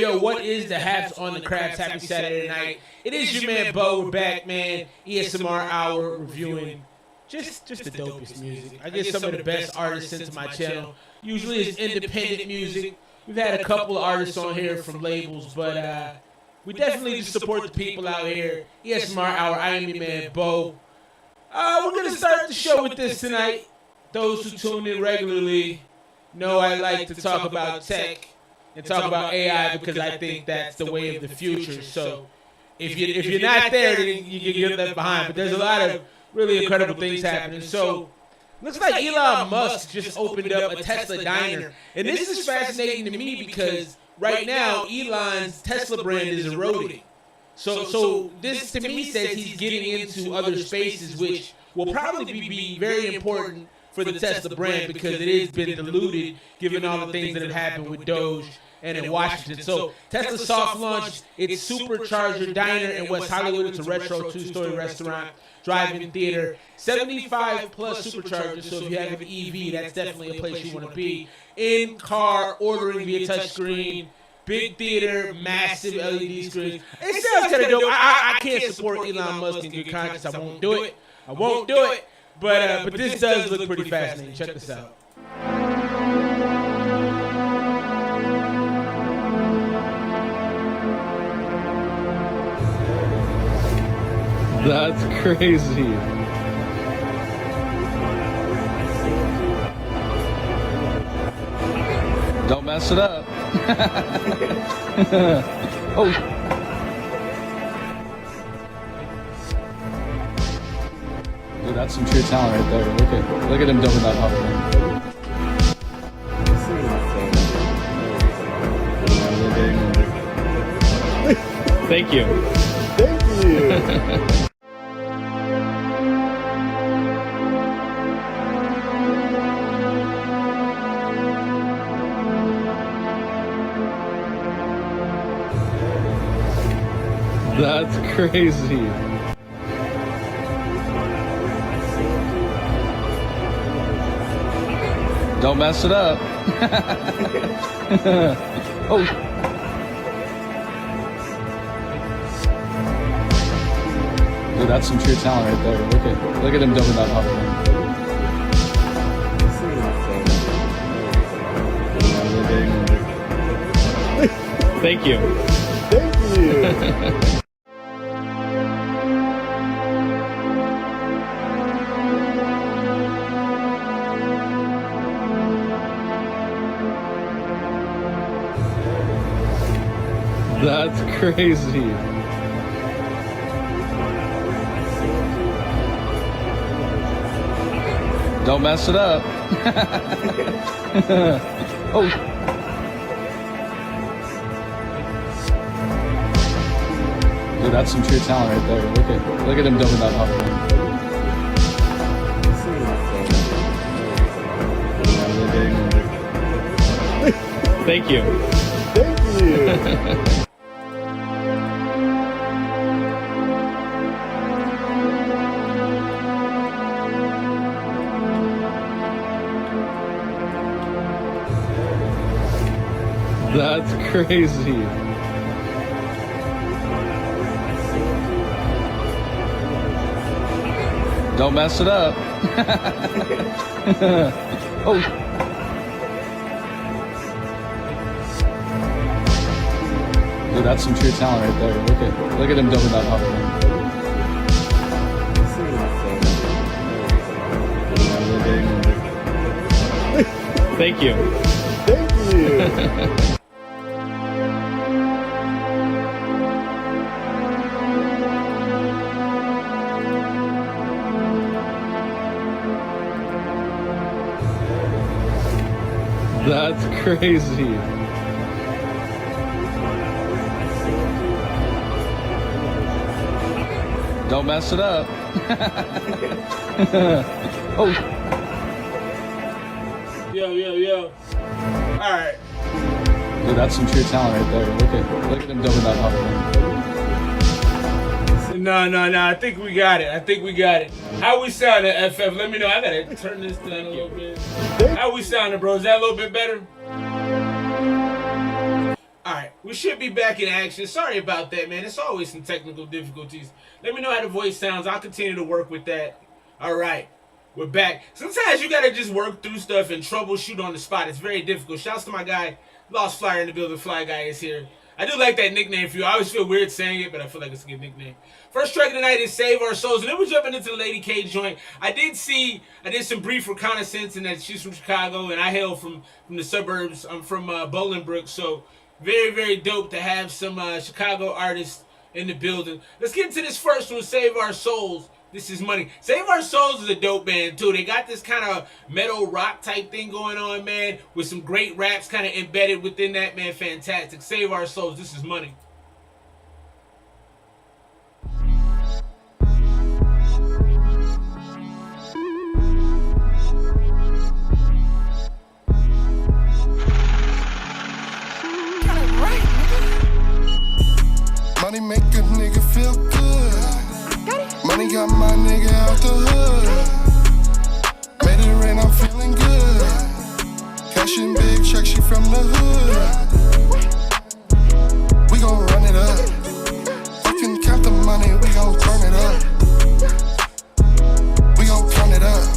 yo, what is the haps on the crabs? Happy Saturday night. It is your man Bo. We're back, man. ESMR Hour reviewing just the dopest music. I get some of the best artists into my channel. Usually it's independent music. We've had a couple of artists on here from labels, but we definitely just support the people out here. ESMR Hour. I am your man Bo. We're going to start the show with this tonight. Those who tune in regularly know I like to talk about tech and talk about AI because I think that's the way of the future. So if you're not there, then you get left behind. But there's a lot of really incredible things happening. So looks like Elon Musk just opened up a Tesla diner. And this is fascinating to me because right now Elon's Tesla brand is eroding. So this to me says he's getting into other spaces, which will probably be very important for the Tesla brand because it has been diluted given all the things that have happened with Doge and in Washington. So Tesla soft launched its Supercharger Diner in West Hollywood. It's a retro two-story restaurant, drive-in theater, 75 plus superchargers. So if you have an EV, that's definitely a place you want to be. In-car ordering via touchscreen, big theater, massive LED screens. It sounds kind of dope. I can't support Elon Musk in good conscience. I won't do it. But this does look pretty fascinating. Check this out. That's crazy. Don't mess it up. Oh. Dude, that's some true talent right there. Look at him dumping that popcorn. Thank you. Thank you. That's crazy. Don't mess it up. Oh. Dude, that's some true talent right there. Look at him dumping that popcorn. Thank you. Thank you. That's crazy. Don't mess it up. Oh. Dude, that's some true talent right there. Look at him dumping that popcorn. Thank you. Thank you. That's crazy. Don't mess it up. Oh. Dude, that's some true talent right there. Look at him dumping that popcorn. Thank you. Thank you. That's crazy. Don't mess it up. Oh. Yo. All right. Dude, that's some true talent right there. Look at him dumping that popcorn. No. I think we got it. How we sounding, FF? Let me know. I gotta turn this down a little bit. How we sounding, bro? Is that a little bit better? Alright, we should be back in action. Sorry about that, man. It's always some technical difficulties. Let me know how the voice sounds. I'll continue to work with that. Alright, we're back. Sometimes you gotta just work through stuff and troubleshoot on the spot. It's very difficult. Shouts to my guy, Lost Flyer in the building. Fly Guy is here. I do like that nickname for you. I always feel weird saying it, but I feel like it's a good nickname. First track of the night is Save Our Souls, and then we're jumping into the Ladyk joint. I did some brief reconnaissance, and that she's from Chicago, and I hail from the suburbs. I'm from Bolingbrook, so very, very dope to have some Chicago artists in the building. Let's get into this first one, Save Our Souls. This is money. Save Our Souls is a dope band, too. They got this kind of metal rock type thing going on, man, with some great raps kind of embedded within that, man. Fantastic. Save Our Souls. This is money. Money make a nigga feel good. Money got my nigga out the hood. Made it rain, I'm feeling good. Cashing big check, she from the hood. We gon' run it up. Fucking count the money, we gon' turn it up. We gon' count it up.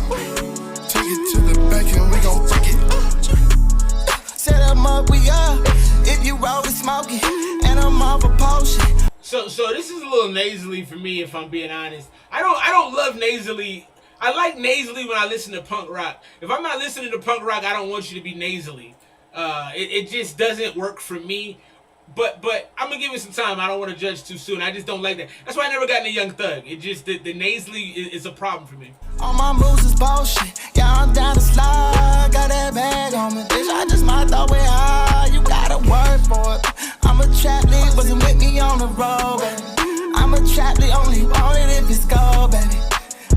Take it to the bank and we gon' break it. Set them up, we up. If you roll with smoking, and I'm off a potion. So this is a little nasally for me, if I'm being honest. I don't love nasally. I like nasally when I listen to punk rock. If I'm not listening to punk rock, I don't want you to be nasally. It just doesn't work for me. But I'm gonna give it some time. I don't want to judge too soon. I just don't like that. That's why I never got into Young Thug. It just the nasally is a problem for me. All my moves is bullshit. Yeah, I'm down to slide. Got that bag on me, bitch. I just might throw it high. You gotta work for it. I'm a trap lead, wasn't with me on the road, baby. I'm a trap lead, only want it if it's gold, baby.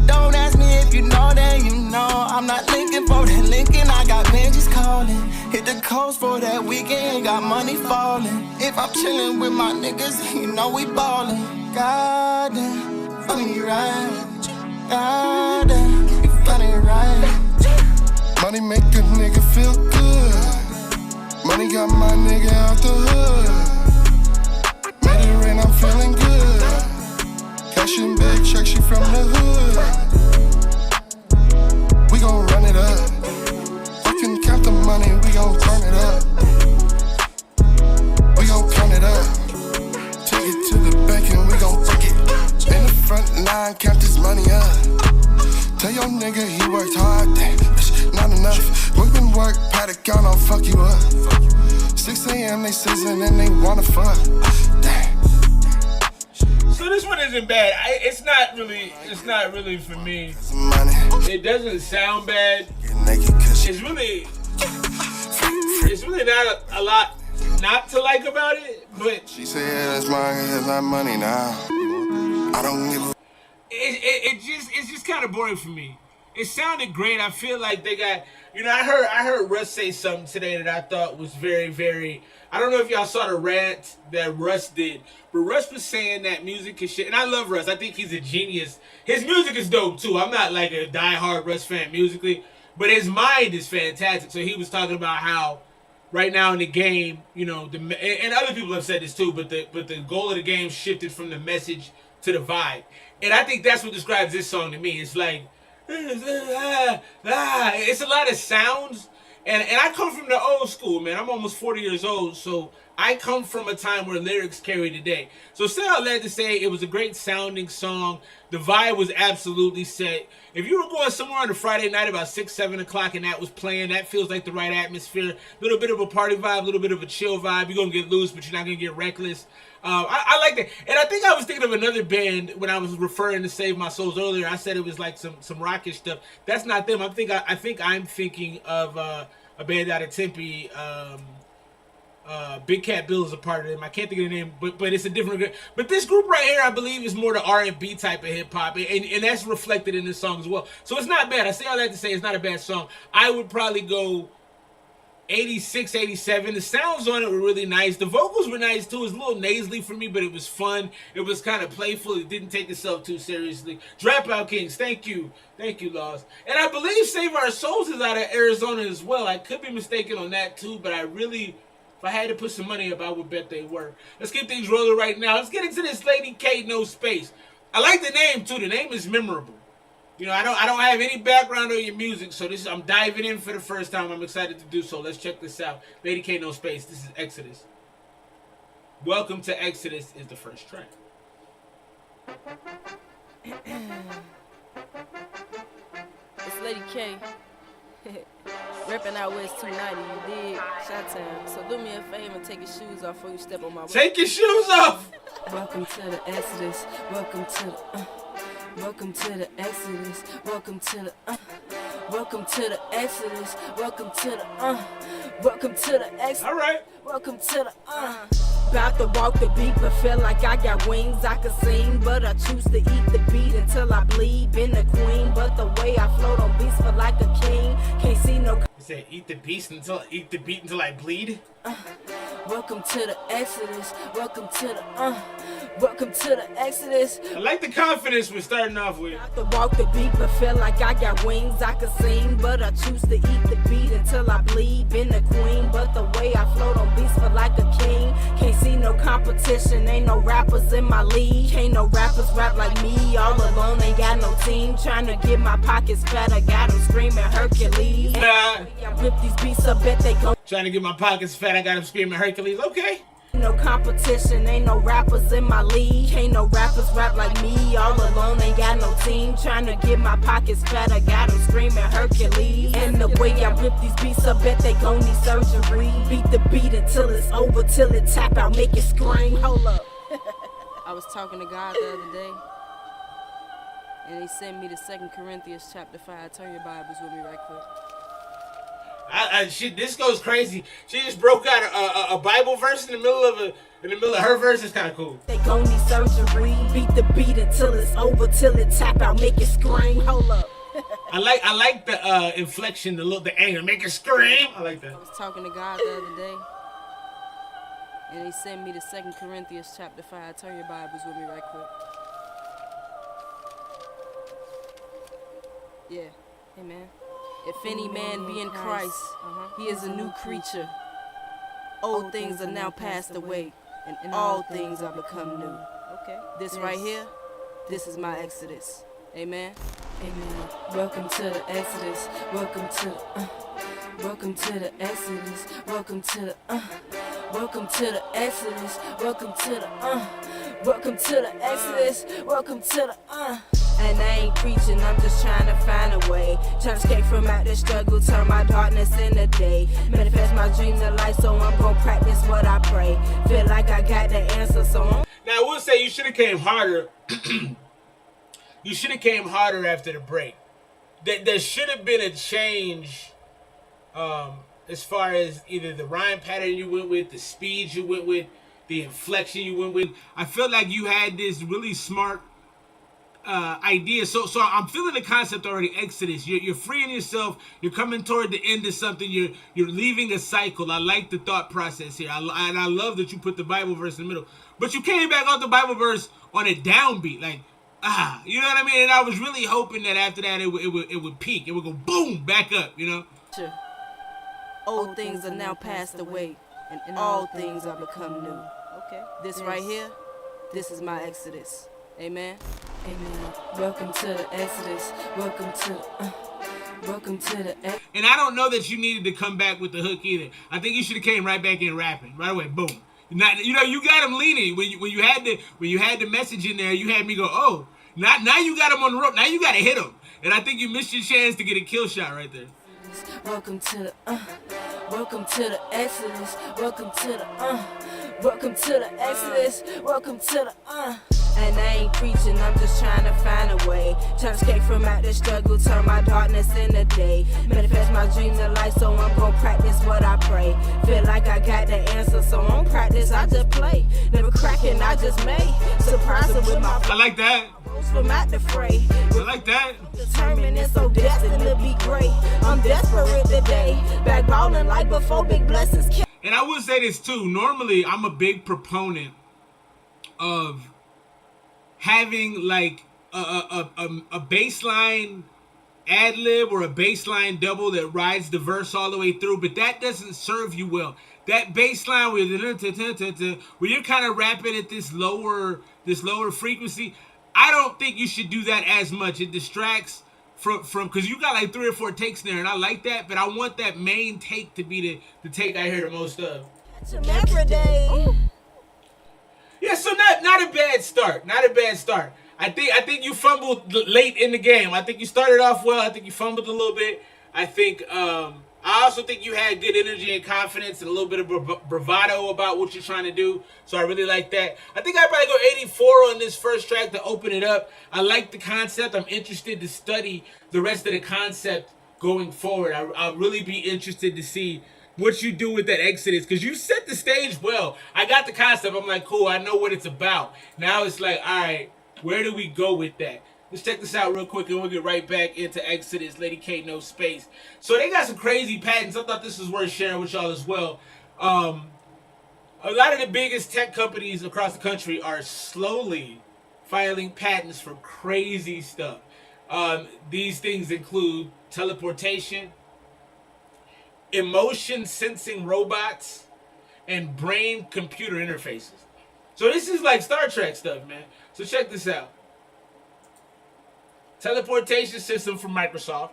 Don't ask me if you know, then you know. I'm not linking for that Lincoln. I got Benjis calling. Hit the coast for that weekend, got money falling. If I'm chilling with my niggas, you know we ballin'. Goddamn, funny right. Goddamn, you funny right. Money make a nigga feel good. Money got my nigga out the hood. Made it rain, I'm feeling good. Cashing big check, she from the hood. We gon' run it up. Fucking count the money, we gon' turn it up. We gon' count it up. Take it to the bank and we gon' break it. In the front line, count this money up. Tell your nigga he worked hard, damn, bitch, not enough. Women work, pat account, I'll fuck you up. 6 a.m. they season and they wanna fuck. Damn. So this one isn't bad. It's not really for me. It doesn't sound bad. It's really not a lot not to like about it, but She said that's mine, it's not money now. I don't give a it's just kind of boring for me. It sounded great. I feel like they got, I heard Russ say something today that I thought was very, very, I don't know if y'all saw the rant that Russ did, but Russ was saying that music is shit, and I love Russ. I think he's a genius. His music is dope too. I'm not like a diehard Russ fan musically, but his mind is fantastic. So he was talking about how right now in the game, and other people have said this too, but the goal of the game shifted from the message to the vibe. And I think that's what describes this song to me. It's like, it's a lot of sounds. And I come from the old school, man. I'm almost 40 years old, so I come from a time where lyrics carry the day. So still, I'd like to say it was a great sounding song. The vibe was absolutely set. If you were going somewhere on a Friday night about 6, 7 o'clock and that was playing, that feels like the right atmosphere. A little bit of a party vibe, a little bit of a chill vibe. You're going to get loose, but you're not going to get reckless. I like that. And I think I was thinking of another band when I was referring to Save My Souls earlier. I said it was like some rockish stuff. That's not them. I think I'm thinking of a band out of Tempe. Big Cat Bill is a part of them. I can't think of the name, but it's a different group. But this group right here, I believe, is more the R&B type of hip-hop, and that's reflected in this song as well. So it's not bad. I say all that to say it's not a bad song. I would probably go 86, 87. The sounds on it were really nice. The vocals were nice too. It was a little nasally for me, but it was fun. It was kind of playful. It didn't take itself too seriously. Dropout Kings, thank you, Laws. And I believe Save Our Souls is out of Arizona as well. I could be mistaken on that too, but I really If I had to put some money up, I would bet they were. Let's get things rolling right now. Let's get into this Ladyk, Nospace. I like the name too. The name is memorable. You know, I don't have any background on your music, so I'm diving in for the first time. I'm excited to do so. Let's check this out. Ladyk, Nospace. This is Exodus. Welcome to Exodus is the first track. It's Ladyk. Reppin' out West 290, you dig? Shot-town. So do me a favor and take your shoes off before you step on my way. Take your shoes off! Welcome to the Exodus. Welcome to the welcome to the Exodus. Welcome to the welcome to the Exodus. Welcome to the welcome to the Exodus. All right. Welcome to the About to walk the beat, but feel like I got wings. I can sing, but I choose to eat the beat until I bleed. Been the queen, but the way I float on beats feel like a king. Can't see no. You said eat the beat until I bleed. Welcome to the Exodus. Welcome to the welcome to the Exodus. I like the confidence we're starting off with. About to walk the beat, but feel like I got wings. I can sing, but I choose to eat the beat until I bleed. Been the queen, but the way I float on beats feel like a king. Can't see no competition, ain't no rappers in my league. Ain't no rappers rap like me, all alone, ain't got no team. Trying to get my pockets fatter, got them screaming Hercules. Nah. I rip these beats, I bet they go. Trying to get my pockets fat, I got him screaming Hercules. Okay. No competition, ain't no rappers in my league. Ain't no rappers rap like me, all alone, ain't got no team. Trying to get my pockets fatter, got them screaming Hercules. And the way I rip these beats, I bet they gon' need surgery. Beat the beat until it's over, till it tap out, make it scream. Hold up. I was talking to God the other day, and he sent me to 2 Corinthians chapter 5. Turn your Bibles with me right quick. Shit, this goes crazy. She just broke out a Bible verse in the middle of her verse. It's kind of cool. They gon' need surgery. Beat the beat until it's over, till it tap out, make it scream. Hold up. I like the inflection, the anger, make it scream. I like that. I was talking to God the other day, and he sent me to 2 Corinthians chapter 5. Turn your Bibles with me right quick. Yeah, amen. If any man be in Christ, he is a new creature. Old things are now passed away, and all things are become new. Okay. This right here, this is my Exodus. Amen. Amen. Welcome to the Exodus. Welcome to welcome to the Exodus. Welcome to the welcome to the Exodus. Welcome to the welcome to the Exodus. Welcome to the And I ain't preaching, I'm just trying to find a way. Trying to escape from out the struggle, turn my darkness into day. Manifest my dreams in life, so I'm gonna practice what I pray. Feel like I got the answer, so I'm... Now I will say you should have came harder. You should have came harder after the break. There should have been a change as far as either the rhyme pattern you went with, the speed you went with, the inflection you went with. I felt like you had this really smart idea. So I'm feeling the concept already. Exodus. You're freeing yourself. You're coming toward the end of something. You're leaving a cycle. I like the thought process here. And I love that you put the Bible verse in the middle. But you came back off the Bible verse on a downbeat, like you know what I mean. And I was really hoping that after that it would peak. It would go boom back up. You know. Sure. Old things are now passed away, and all things are become new. Okay. This right here, this is my Exodus. Amen. Amen. Welcome to the Exodus. Welcome to the And I don't know that you needed to come back with the hook either. I think you should have came right back in rapping right away. Boom. Not, you know, you got him leaning when you had the message in there. You had me go, oh, now you got him on the rope. Now you got to hit him. And I think you missed your chance to get a kill shot right there. Welcome to the Exodus. Welcome to the Exodus. Welcome to the And I ain't preaching, I'm just trying to find a way. Trying to escape from out the struggle, turn my darkness into day. Manifest my dreams in life, so I'm gon' practice what I pray. Feel like I got the answer, so on practice I just play. Never cracking, I just made. Surprising with my I like that. From out the fray. I like that. Determined and so destined to be great. I'm desperate today. Backballing like before big blessings came. And I will say this too. Normally, I'm a big proponent of having like a baseline ad lib or a baseline double that rides the verse all the way through, but that doesn't serve you well. that bass line where you're kind of rapping at this lower frequency, I don't think you should do that as much. It distracts from because you got like 3 or 4 takes there, and I like that, but I want that main take to be the take I hear the most of. Yeah, so not a bad start. Not a bad start. I think you fumbled late in the game. I think you started off well. I think you fumbled a little bit. I think I also think you had good energy and confidence and a little bit of bravado about what you're trying to do. So I really like that. I think I'd probably go 84 on this first track to open it up. I like the concept. I'm interested to study the rest of the concept going forward. I'll really be interested to see what you do with that Exodus, because you set the stage well. I got the concept. I'm like, cool, I know what it's about. Now it's like, all right, where do we go with that? Let's check this out real quick, and we'll get right back into Exodus, Ladyk, Nospace. So they got some crazy patents. I thought this was worth sharing with y'all as well. A lot of the biggest tech companies across the country are slowly filing patents for crazy stuff. These things include teleportation, emotion sensing robots, and brain computer interfaces. So this is like Star Trek stuff, man. So check this out. Teleportation system from Microsoft.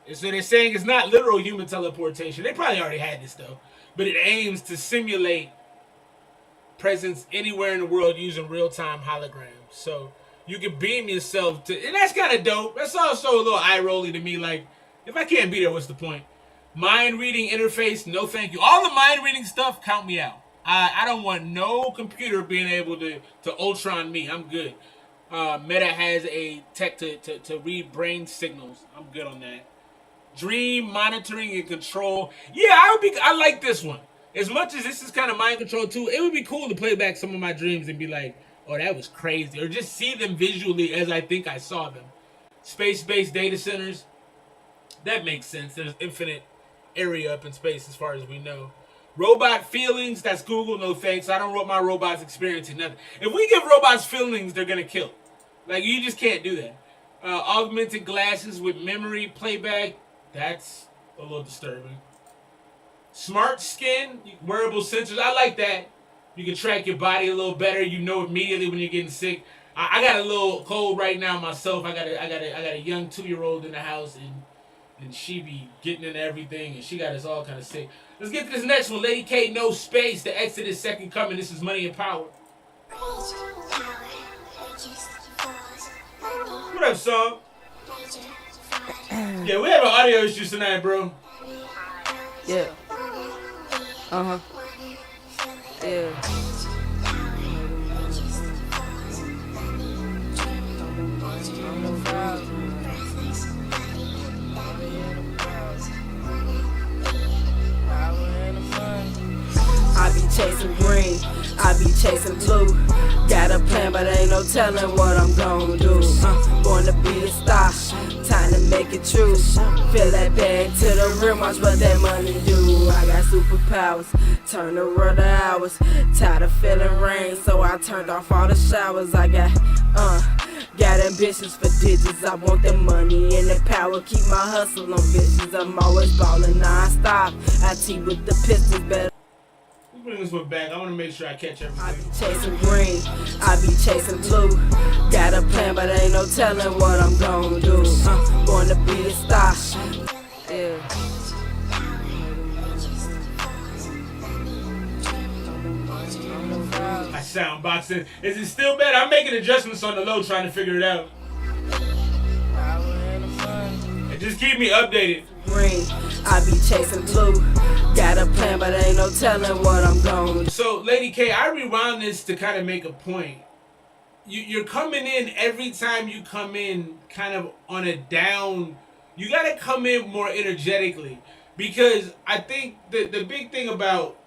And so they're saying it's not literal human teleportation. They probably already had this though, but it aims to simulate presence anywhere in the world using real-time holograms. So you can beam yourself to, and that's kind of dope. That's also a little eye-rolly to me. Like, if I can't be there, what's the point? Mind reading interface, no thank you. All the mind reading stuff, count me out. I don't want no computer being able to Ultron me. I'm good. Meta has a tech to read brain signals. I'm good on that. Dream monitoring and control. Yeah, I like this one. As much as this is kind of mind control too, it would be cool to play back some of my dreams and be like, oh, that was crazy. Or just see them visually as I think I saw them. Space-based data centers. That makes sense. There's infinite area up in space as far as we know. Robot feelings, that's Google, no thanks. I don't want my robots experiencing nothing. If we give robots feelings, they're going to kill. Like, you just can't do that. Augmented glasses with memory playback, that's a little disturbing. Smart skin, wearable sensors, I like that. You can track your body a little better. You know immediately when you're getting sick. I got a little cold right now myself. I got a young 2-year-old in the house, and she be getting into everything, and she got us all kind of sick. Let's get to this next one. Ladyk, Nospace, the Exodus second coming. This is Money and Power. What up, son? Yeah, we have an audio issue tonight, bro. Yeah. Uh-huh. Yeah. I be chasing green, I be chasing blue. Got a plan, but ain't no telling what I'm gonna do. Going to be a star, time to make it true. Feel that bag to the rim, watch what that money do. I got superpowers, turn the world to hours. Tired of feeling rain, so I turned off all the showers. I got ambitions for digits. I want the money and the power. Keep my hustle on visions. I'm always ballin' non-stop. I T with the pistols better. Bring this one back. I want to make sure I catch everything. I be chasing green, I be chasing blue. Got a plan, but ain't no telling what I'm gonna do. Going to be a star. Yeah. My sound boxing. Is it still bad? I'm making adjustments on the low, trying to figure it out. And just keep me updated. Green, I be chasing blue. Got a plan, but ain't no telling what I'm going to. So, Ladyk, I rewound this to kind of make a point. You're coming in every time you come in kind of on a down. You got to come in more energetically. Because I think the big thing about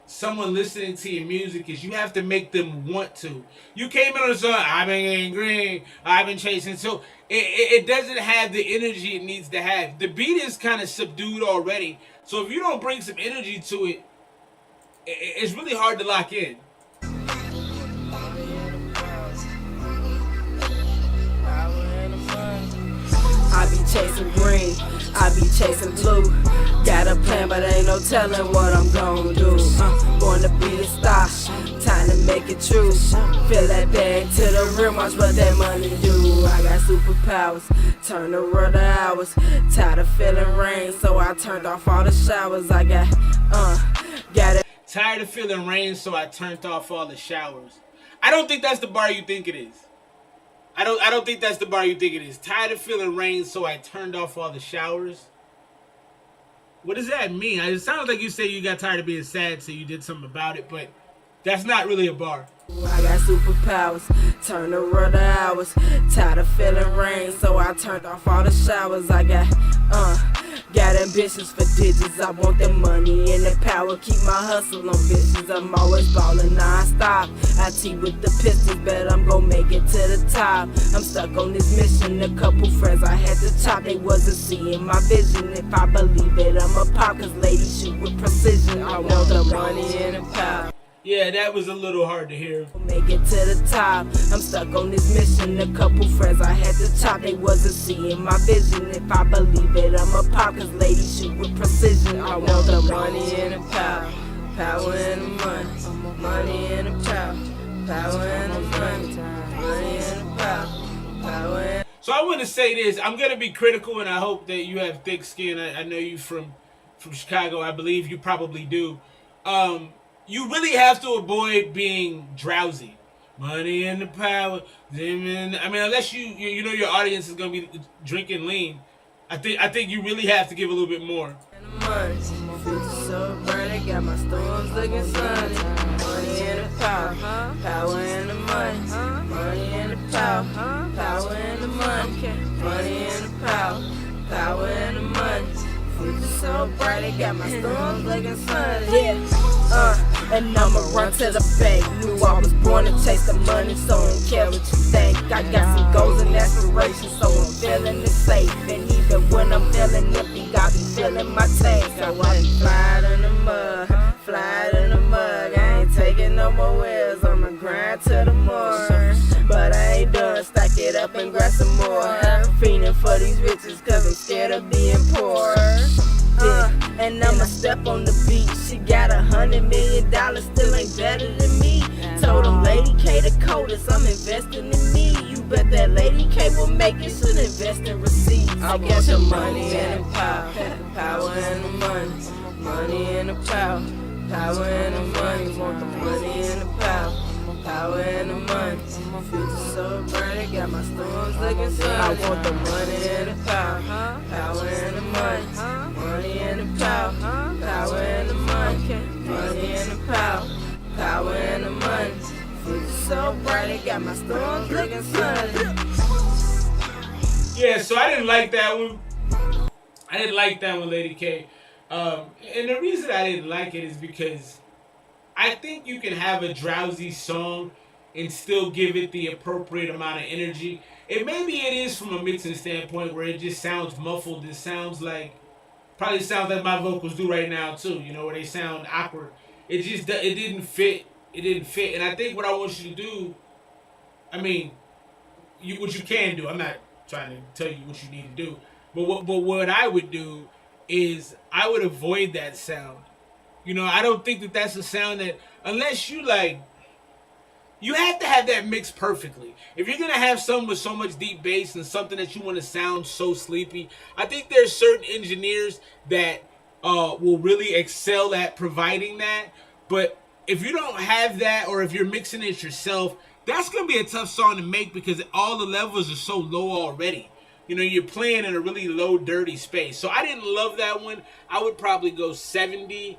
someone listening to your music is you have to make them want to. You came in on the song, I've been getting green, I've been chasing. So it doesn't have the energy it needs to have. The beat is kind of subdued already. So if you don't bring some energy to it, it's really hard to lock in. I be chasing green, I be chasing blue. Got a plan, but ain't no telling what I'm gon' do. Gonna be the star, time to make it true. Fill that bag to the rim, watch what that money do. I got superpowers, turn the world to hours. Tired of feeling rain, so I turned off all the showers. I got it. Tired of feeling rain, so I turned off all the showers. I don't think that's the bar you think it is. I don't think that's the bar you think it is. Tired of feeling rain, so I turned off all the showers. What does that mean? It sounds like you say you got tired of being sad, so you did something about it, but that's not really a bar. I got superpowers, turn the world to hours. Tired of feeling rain, so I turned off all the showers. I got ambitions for digits. I want the money and the power. Keep my hustle on bitches. I'm always ballin' non-stop. I T with the pistols, bet I'm gon' make it to the top. I'm stuck on this mission. A couple friends I had to chop. They wasn't seeing my vision. If I believe it, I'm a pop. Cause ladies shoot with precision. I want the money and the power. Yeah, that was a little hard to hear. Make it to the top. I'm stuck on this mission. A couple friends I had to chop. They wasn't seeing my vision. If I believe it, I'm a pop. Cause ladies shoot with precision. I want the money and the power. Power and the money. Money and the power. Power and the money. Money and the power. Power and... So I want to say this. I'm going to be critical, and I hope that you have thick skin. I know you from Chicago. I believe you probably do. You really have to avoid being drowsy. Money and the power. I mean, unless you know your audience is gonna be drinking lean. I think you really have to give a little bit more. Money, so burning, got my storms looking sunny. Money and the power, power and the money. Money and the power, power and the money. Money and the power, power and the money. Future so bright, it got my storms looking sunny. Yeah. And I'ma run to the bank. Knew I was born to chase the money, so I don't care what you think. I got some goals and aspirations, so I'm feeling it safe. And even when I'm feeling empty, I be feeling my tank. So I be flying in the mud, flying in the mud. I ain't taking no more wheels, I'ma grind to the morning. But I ain't done, stack it up and grab some more. Fiending for these riches, cause I'm scared of being poor. And I'ma step on the beat. She got $100 million, still ain't better than me. Told them Lady K the coldest, I'm investing in me. You bet that Lady K will make it, should invest in receipts. I want the money and the power, power and the money. Money and the power, power and the money. Want the money and the power, power and the money. Future so bright, got my storms looking sunny. I want the money and the power, power and the money. Money and the power, power and the money. Money and the power, power and the money. Future so bright, it got my storms looking sunny. Yeah, so I didn't like that one. I didn't like that one, Lady K. And the reason I didn't like it is because I think you can have a drowsy song and still give it the appropriate amount of energy. And maybe it is from a mixing standpoint where it just sounds muffled. It sounds like, probably sounds like my vocals do right now too, you know, where they sound awkward. It didn't fit. It didn't fit. And I think what I want you to do, I mean, what you can do, I'm not trying to tell you what you need to do, but what I would do is I would avoid that sound. You know, I don't think that that's a sound that, unless you like, you have to have that mixed perfectly. If you're going to have something with so much deep bass and something that you want to sound so sleepy, I think there's certain engineers that will really excel at providing that. But if you don't have that, or if you're mixing it yourself, that's going to be a tough song to make because all the levels are so low already. You know, you're playing in a really low, dirty space. So I didn't love that one. I would probably go 70.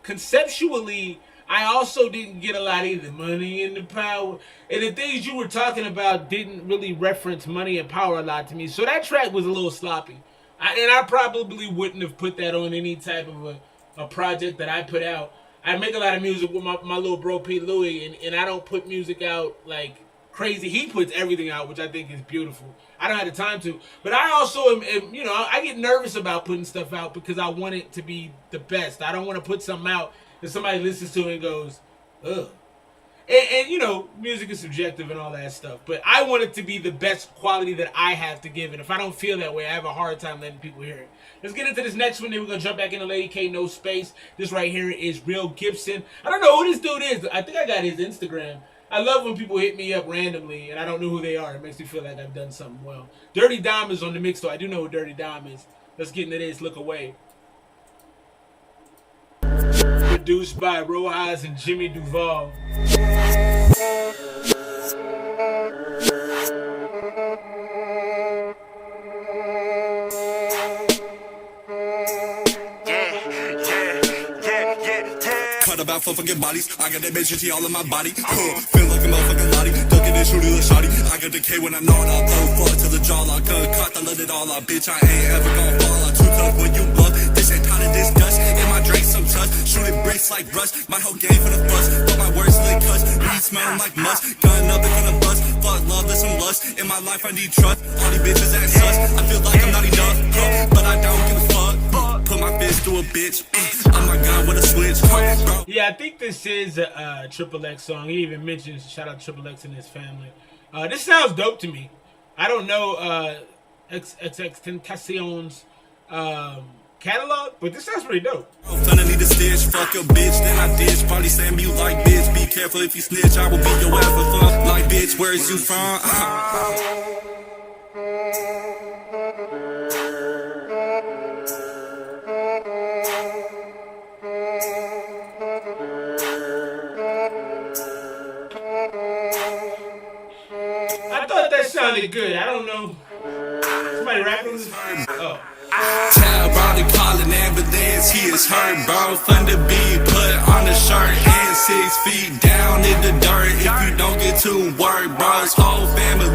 Conceptually, I also didn't get a lot either. Money and the power. And the things you were talking about didn't really reference money and power a lot to me. So that track was a little sloppy. And I probably wouldn't have put that on any type of a project that I put out. I make a lot of music with my little bro P. Louie, and I don't put music out like crazy. He puts everything out, which I think is beautiful. I don't have the time to. But I also am, you know, I get nervous about putting stuff out because I want it to be the best. I don't want to put something out that somebody listens to and goes, ugh. And you know, music is subjective and all that stuff. But I want it to be the best quality that I have to give. And if I don't feel that way, I have a hard time letting people hear it. Let's get into this next one. Then we're going to jump back into Ladyk, Nospace. This right here is Real GIBSON. I don't know who this dude is. I think I got his Instagram. I love when people hit me up randomly and I don't know who they are. It makes me feel like I've done something well. Dirty Dom is on the mix, though. I do know who Dirty Dom is. Let's get into this. Look Away. Produced by Rojas and Jimmy Duval. Cut about for fucking bodies. I got that bitch and she all in my body. Feel like a motherfucking lottie. Ducking and shooting the shotty. I got the K when I know it. I'll throw fuck to the jaw. I cut, I let it all out. Bitch, I ain't ever gonna fall. I'm too tough when you bluff. This ain't time to discuss. In my drink some touch. Shooting bricks like rust. My whole game for the fuss. But my words lick cuss. Weed smelling like musk. Gun up and gonna bust. Fuck love, there's some lust. In my life I need trust. All these bitches act sus. I feel like I'm not enough. But I don't give a fuck. Put my fist to a bitch. Oh my god, what a switch. Yeah, I think this is a Triple X song. He even mentions shout out Triple X and his family. This sounds dope to me. I don't know XXXTentacion's catalog, but this sounds pretty dope. Finna need a stitch, fuck a bitch, then I ditch. Probably saying you like bitch. Be careful if you snitch. I will beat your ass for fun. Like bitch, where is you from? I thought that sounded good. I don't know. Somebody rapping this? Oh. Tell bro to call an ambulance, he is hurt, bro. Fun to be put on the shirt and 6 feet down in the dirt. If you don't get to work, bro, his whole family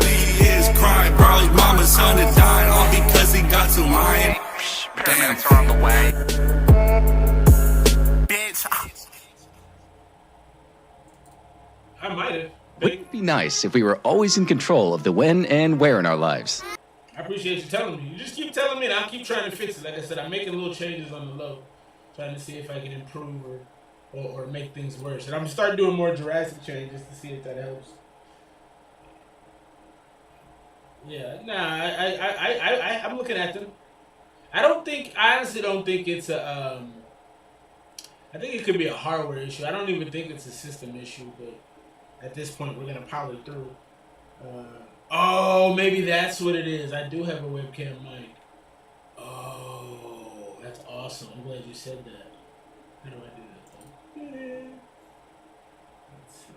is crying, bro. His mama's son is dying, all because he got too lying. Damn, on the way. Bitch. I might have. Wouldn't it be nice if we were always in control of the when and where in our lives? I appreciate you telling me. You just keep telling me and I'll keep trying to fix it. Like I said, I'm making little changes on the low. Trying to see if I can improve or make things worse. And I'm starting doing more Jurassic changes to see if that helps. Yeah, nah, I'm looking at them. I honestly don't think it's a, I think it could be a hardware issue. I don't even think it's a system issue, but at this point, we're going to power through. Oh, maybe that's what it is. I do have a webcam mic. Oh, that's awesome. I'm glad you said that. How do I do that, though? Let's see.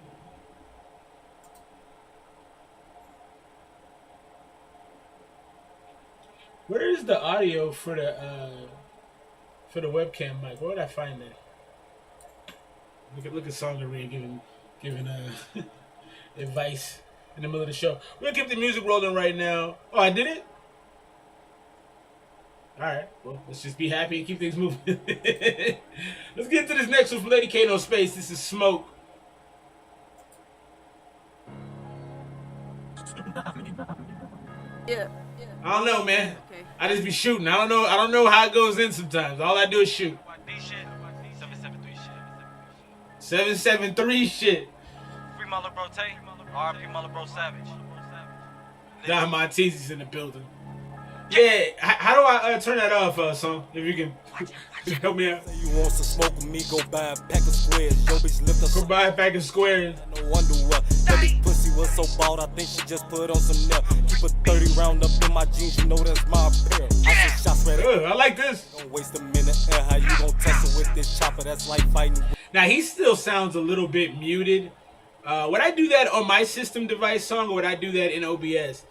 Where is the audio for the webcam mic? Where would I find that? Look at Songaree giving advice in the middle of the show. We're gonna keep the music rolling right now. Oh, I did it? Alright, well, let's just be happy and keep things moving. Let's get to this next one from Ladyk, Nospace. This is Smoke. Yeah. I don't know, man. Okay. I just be shooting. I don't know how it goes in sometimes. All I do is shoot. 773 shit. Free Mother Bro Tay, RP Mother Bro Savage. Don Monteezy's in the building. Yeah, how do I turn that off, son? If you can help me out. You want some smoke with me? Go buy a pack of squares. Yo, bitch, lift up. Go buy a pack of squares. No underwear. That bitch pussy was so bald, I think she just put on some nail. Keep a 30 round up in my jeans, you know that's my apparel. I said shots ready. I like this. Don't waste a minute. How you gon' tussle with this chopper? That's like fighting. Now he still sounds a little bit muted. Would I do that on my system device song, or would I do that in OBS?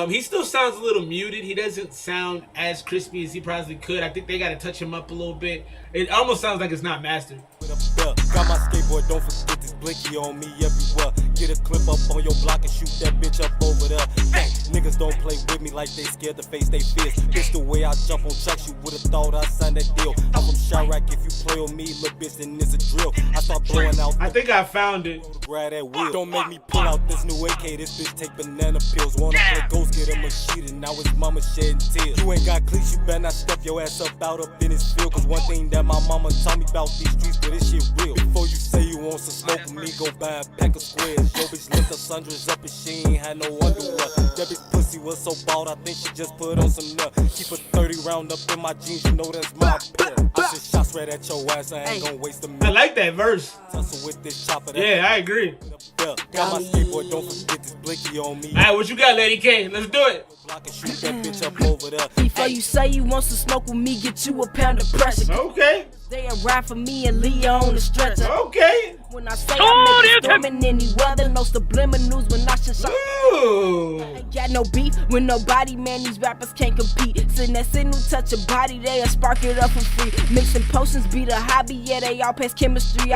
He still sounds a little muted. He doesn't sound as crispy as he probably could. I think they got to touch him up a little bit. It almost sounds like it's not mastered. Got my skateboard, don't forget this blicky on me everywhere. Get a clip up on your block and shoot that bitch up over there. Hey, niggas Niggas don't play with me like they scared to face they fears. Bitch, the way I jump on trucks, you would've thought I signed that deal. I'm from Chirac, if you play with me, little bitch, then it's a drill. I start blowing out. I think I found it. Grab that wheel. Don't make me pull out this new AK, this bitch take banana pills. Wanna play ghost, get him a sheet, and now his mama shedding tears. You ain't got cleats, you better not step your ass up out up in his field. Cause one thing that my mama taught me about these streets, but this shit real. Before you say you want some smoke with me, go buy a pack of squares. Yo, bitch lift her sundress up and she ain't had no underwear. That bitch pussy was so bald, I think she just put on some nut. Keep a 30 round up in my jeans, you know that's my pair. I should shots right at your ass, I ain't gonna waste a minute. I like that verse. Tussle with this chopper. Yeah, I agree. Got my skateboard, don't forget this blicky on me. Alright, what you got, Lady K? Let's do it. Block and shoot that bitch up over there. Before you say you want some smoke with me, get you a pound of pressure. Okay. They a ride for me and Leo on the stretcher. Okay. When I say I make it storm in any weather, no subliminals when I should shot. Ooh. Ain't got no beef with nobody, man, these rappers can't compete. Sitting that sin who touch your body, they'll spark it up for free. Mixing potions be the hobby, yeah, they all pass chemistry.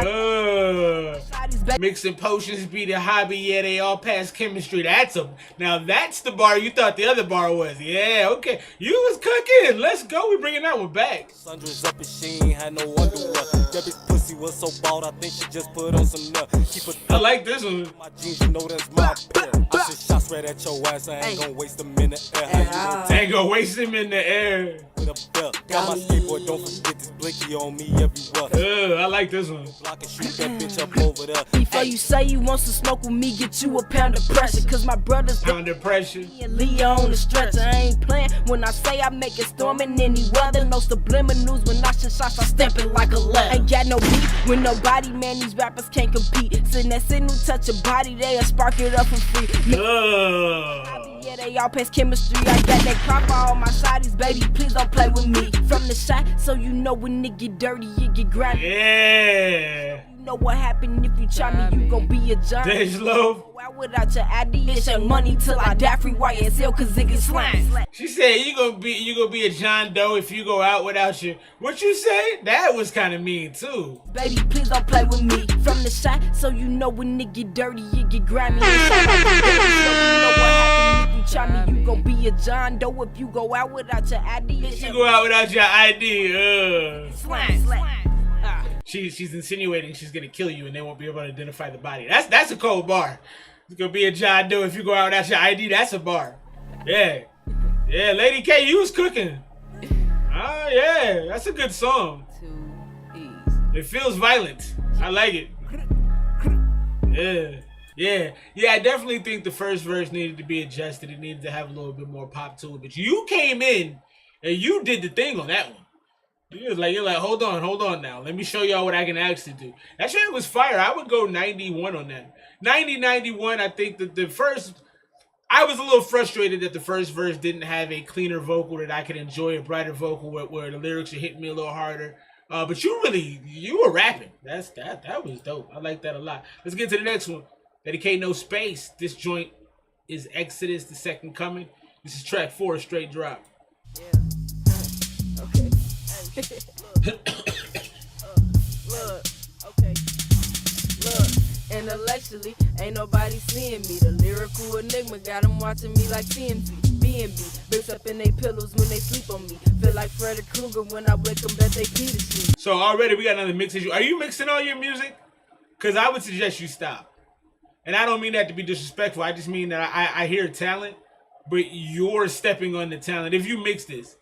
Mixing potions be the hobby, yeah, they all pass chemistry. Now that's the bar you thought the other bar was. Yeah, okay. You was cooking. Let's go. We bringing that one back. Sundress up and she ain't had no underwear. That bitch pussy was so bald, I think she just put on some nut. I like this one. My jeans, you know that's my pair. I should shots right at your ass, I ain't gonna waste them in the air. Ain't gonna waste him in the air. With a belt. Got my skateboard, don't forget this blicky on me everywhere. I like this one. Block and shoot that bitch up over there. Before you say you want some smoke with me, get you a pound of pressure. Cause my brother's pound of pressure. And Leo on the stretcher. I ain't playing when I say I make it storm in any weather. No subliminals when I shoot shots, I step it like a letter. Ain't got no beef with nobody, man, these rappers can't compete. Sitting that sin who touch your body, they'll spark it up for free. Yeah, they all pass chemistry. I got that copper on my shotties, baby. Please don't play with me. From the shot, so you know when it get dirty, it get grimy. Yeah. You know what happened if you try me, you gon' be a giant. Dash low. Go out without your ID, it's your money till I die free YSL, cause it gets slang. She said you gonna be a John Doe if you go out without your. What you say? That was kind of mean too. Baby, please don't play with me. From the shot, so you know when it get dirty, it get grimy. So you know what happened if you try me, you gon' be a John Doe if you go out without your ID. If you go out without your ID, slang. She's insinuating she's gonna kill you and they won't be able to identify the body. That's a cold bar. It's gonna be a John Doe if you go out without your ID. That's a bar. Yeah, Lady K, you was cooking. Yeah, that's a good song. It feels violent. I like it. Yeah. I definitely think the first verse needed to be adjusted. It needed to have a little bit more pop to it. But you came in and you did the thing on that one. You're like, hold on now. Let me show y'all what I can actually do. That shit was fire. I would go 91 on that. 90, 91, I think that the first... I was a little frustrated that the first verse didn't have a cleaner vocal that I could enjoy, a brighter vocal where the lyrics are hitting me a little harder. But you were rapping. That was dope. I like that a lot. Let's get to the next one. Dedicated Nospace. This joint is Exodus, the Second Coming. This is track 4, straight drop. Yeah. Okay. Look, intellectually, ain't nobody seeing me. The lyrical enigma got them watching me like TMZ. B&B, bitch up in they pillows when they sleep on me. Feel like Freddy Krueger when I wake them, bet they Peter sleep. So already we got another mix issue. Are you mixing all your music? Because I would suggest you stop. And I don't mean that to be disrespectful. I just mean that I hear talent, but you're stepping on the talent if you mix this.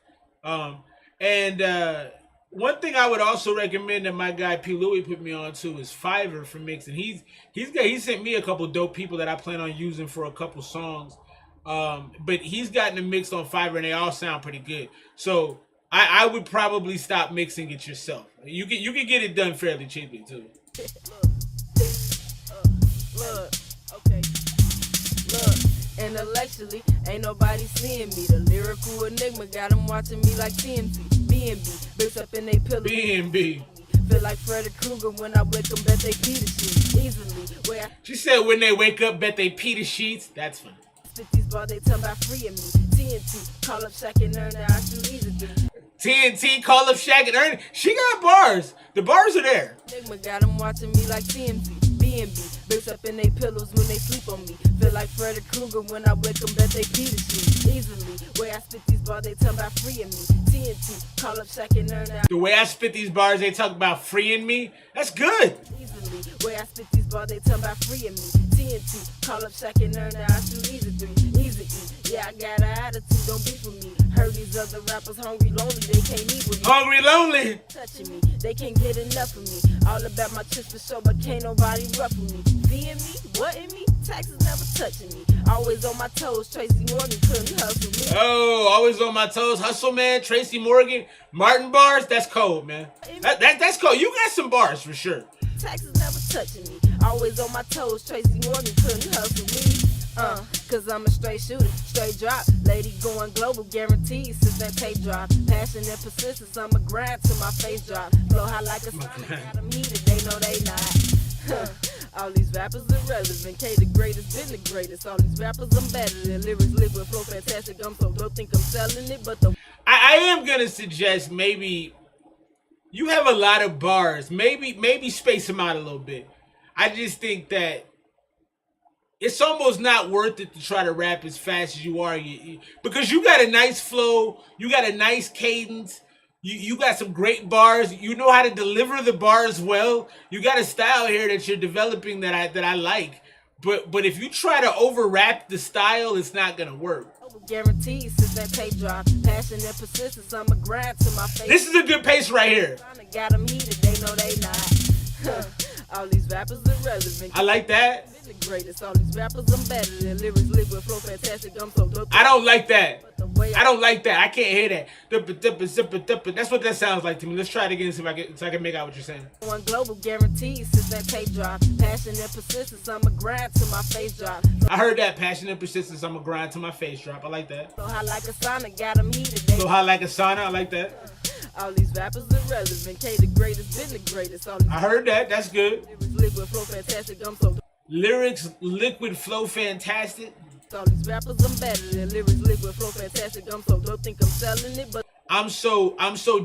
One thing I would also recommend that my guy P. Louie put me on to is Fiverr for mixing. He sent me a couple dope people that I plan on using for a couple songs. But he's gotten them mixed on Fiverr and they all sound pretty good. So I would probably stop mixing it yourself. You can get it done fairly cheaply too. Look, intellectually, ain't nobody seeing me. The lyrical enigma got them watching me like TMZ. B&B, bitch up in they pillows. B&B. Feel like Freddy Krueger when I wake them, bet they Peter sheets. Easily. She said when they wake up, bet they Peter sheets. That's fun. 50s ball, they tell about freeing me. TNT, call up Shaq and earn that I shoot easily. TNT, call up Shaq and earn. She got bars. The bars are there. Enigma got them watching me like TMZ. B&B, Bricks up in they pillows when they sleep on me. Feel like Freddy Krueger when I wake them, bet they Peter me. Easily, way I spit these bars, they talk about freeing me. TNT, call up Shaq and earn out. The way I spit these bars, they talk about freeing me. That's good. Easily, way I spit these bars, they talk about freeing me. TNT, call up Shaq and earn out. I shoot easy three, easy E. Yeah, I got an attitude, don't beef with me. Heard these other rappers hungry, lonely, they can't eat with me. Hungry, lonely. Touching me, they can't get enough of me. All about my chips for sure, but can't nobody ruffle me. Being me, what in me? Taxes never touching me. Always on my toes, Tracy Morgan couldn't hustle me. Oh, always on my toes. Hustle, man. Tracy Morgan. Martin bars. That's cold, man. That's cold. You got some bars for sure. Taxes never touching me. Always on my toes, Tracy Morgan couldn't hustle me. Cause I'm a straight shooter, straight drop. Lady going global, guaranteed since that tape drop. Passion and persistence, I'm a grind till my face drop. Blow high like a sonic, got them heated, they know they not. All these rappers irrelevant, K the greatest, been the greatest. All these rappers I'm better than, lyrics liquid, flow fantastic. I'm so dope, think I'm selling it, but the I am gonna suggest maybe you have a lot of bars. Maybe space them out a little bit. I just think that it's almost not worth it to try to rap as fast as you are, because you got a nice flow, you got a nice cadence, you got some great bars, you know how to deliver the bars well. You got a style here that you're developing that I like. But if you try to over rap the style, it's not gonna work. Guaranteed since that tape drop. Passion and persistence, I'm a grind to my face. This is a good pace right here. Got them heated, they know they not. All these rappers irrelevant. I like that. The greatest. All these rappers I'm better than, lyrics liquid, flow fantastic. I'm so dope. I don't like that. I don't like that. I can't hear that. That's what that sounds like to me. Let's try it again so I can make out what you're saying. One global guaranteed since that tape drop. Passion and persistence, I'm a grind to my face drop. I heard that. Passion and persistence, I'm a grind to my face drop. I like that. So high like a sonic, got them heated. So high like a sauna. I like that. All these rappers irrelevant. K the greatest, been the greatest. I heard that. That's good. Lyrics liquid, flow fantastic. I'm so lyrics liquid, flow fantastic. All these rappers I'm better than, lyrics liquid, flow fantastic. I'm so dope, think I'm selling it, but I'm so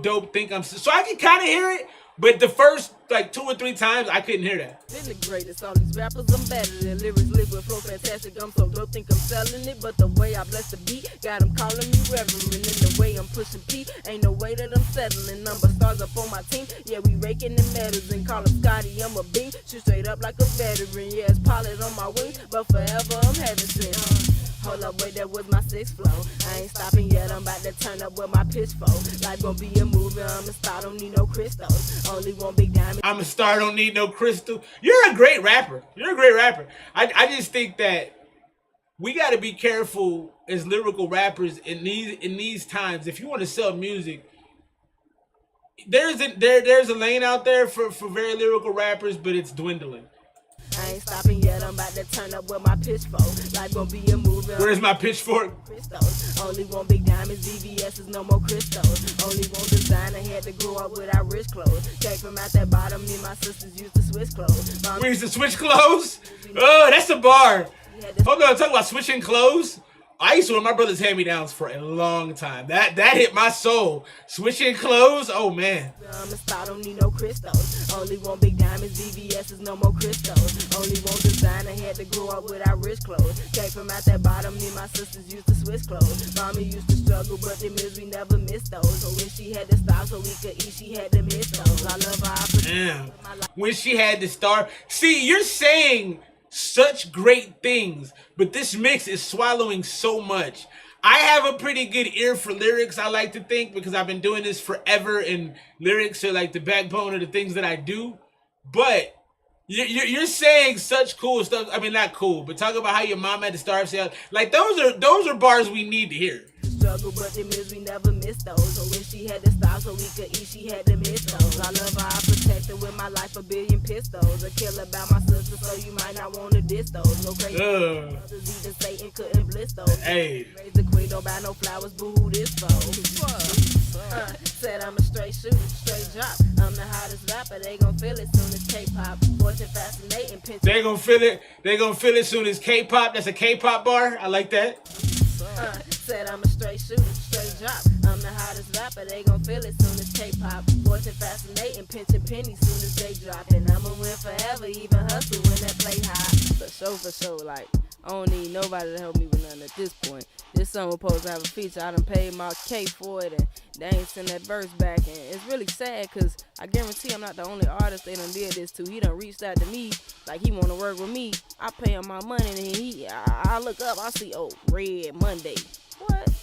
dope, think I'm so I can kind of hear it, but the first like 2 or 3 times I couldn't hear that. Been the greatest. All these rappers I'm better than, lyrics liquid, flow fantastic. I'm so dope, think I'm selling it, but the way I bless the beat got them calling me reverend. And the way I'm pushing P, ain't no way that I'm settling. Number stars up on my team, yeah, we raking the medals. And call him Scotty, I'm a bean, shoot straight up like a veteran. Yeah, it's pilot on my wings, but forever I'm having sin. Hold up, wait, that was my 6th flow. I ain't stopping yet, I'm about to turn up with my pitchfork. Life gon' be a movie, I'm a star, don't need no crystals. Only one big diamond. I'm a star, don't need no crystal. You're a great rapper. You're a great rapper. I just think that we got to be careful as lyrical rappers in these times. If you want to sell music, there's a lane out there for very lyrical rappers, but it's dwindling. I ain't stopping yet, I'm about to turn up with my pitchfork. Life gon' be a movie. Where's my pitchfork? Crystals. Only one big diamonds, VVS is no more crystals. Only one designer, had to grow up without rich clothes. Came from out that bottom, me and my sisters used to switch clothes. We used to switch clothes? Oh, that's a bar. Hold on, talk about switching clothes. I used to wear my brother's hand-me-downs for a long time. That hit my soul. Switching clothes, oh man. I'm a star, don't need no crystals. Only one big diamonds, VVS is no more crystals. Only one designer, had to grow up without rich clothes. Came from out that bottom, me and my sisters used to switch clothes. Mommy used to struggle, but the misery never missed those. So when she had to stop so we could eat, she had to miss those. I love her. Damn. When she had to starve. See, you're saying such great things, but this mix is swallowing so much. I have a pretty good ear for lyrics, I like to think, because I've been doing this forever, and lyrics are like the backbone of the things that I do. But you're saying such cool stuff. I mean, not cool, but talk about how your mom had to starve. Like those are bars we need to hear. Struggle, but the misery never missed those. So when she had to stop so we could eat, she had to miss those. I love her, I protect her with my life, 1 billion pistols. A kill about my sister, so you might not want to diss those. Go crazy. Others even Satan couldn't bliss those. Hey. Raise the queen, don't buy no flowers, boo who this for. Said I'm a straight shooter, straight drop. I'm the hottest rapper, they gon' feel it soon as K-pop. Fortune fascinating, they gon' feel it. They gon' feel it soon as K-pop. That's a K-pop bar. I like that. Said I'm a straight shooter, straight drop. I'm the hottest rapper, they gon' feel it soon as K-pop. Fortune fascinating, pinching pennies soon as they drop. And I'ma win forever, even hustle when they play high. For sure, like, I don't need nobody to help me with nothing at this point. This song was supposed to have a feature, I done paid my K for it, and they ain't send that verse back. And it's really sad, cause I guarantee I'm not the only artist they done did this to. He done reached out to me, like he wanna work with me. I pay him my money, and I look up, I see, oh, Red Monday.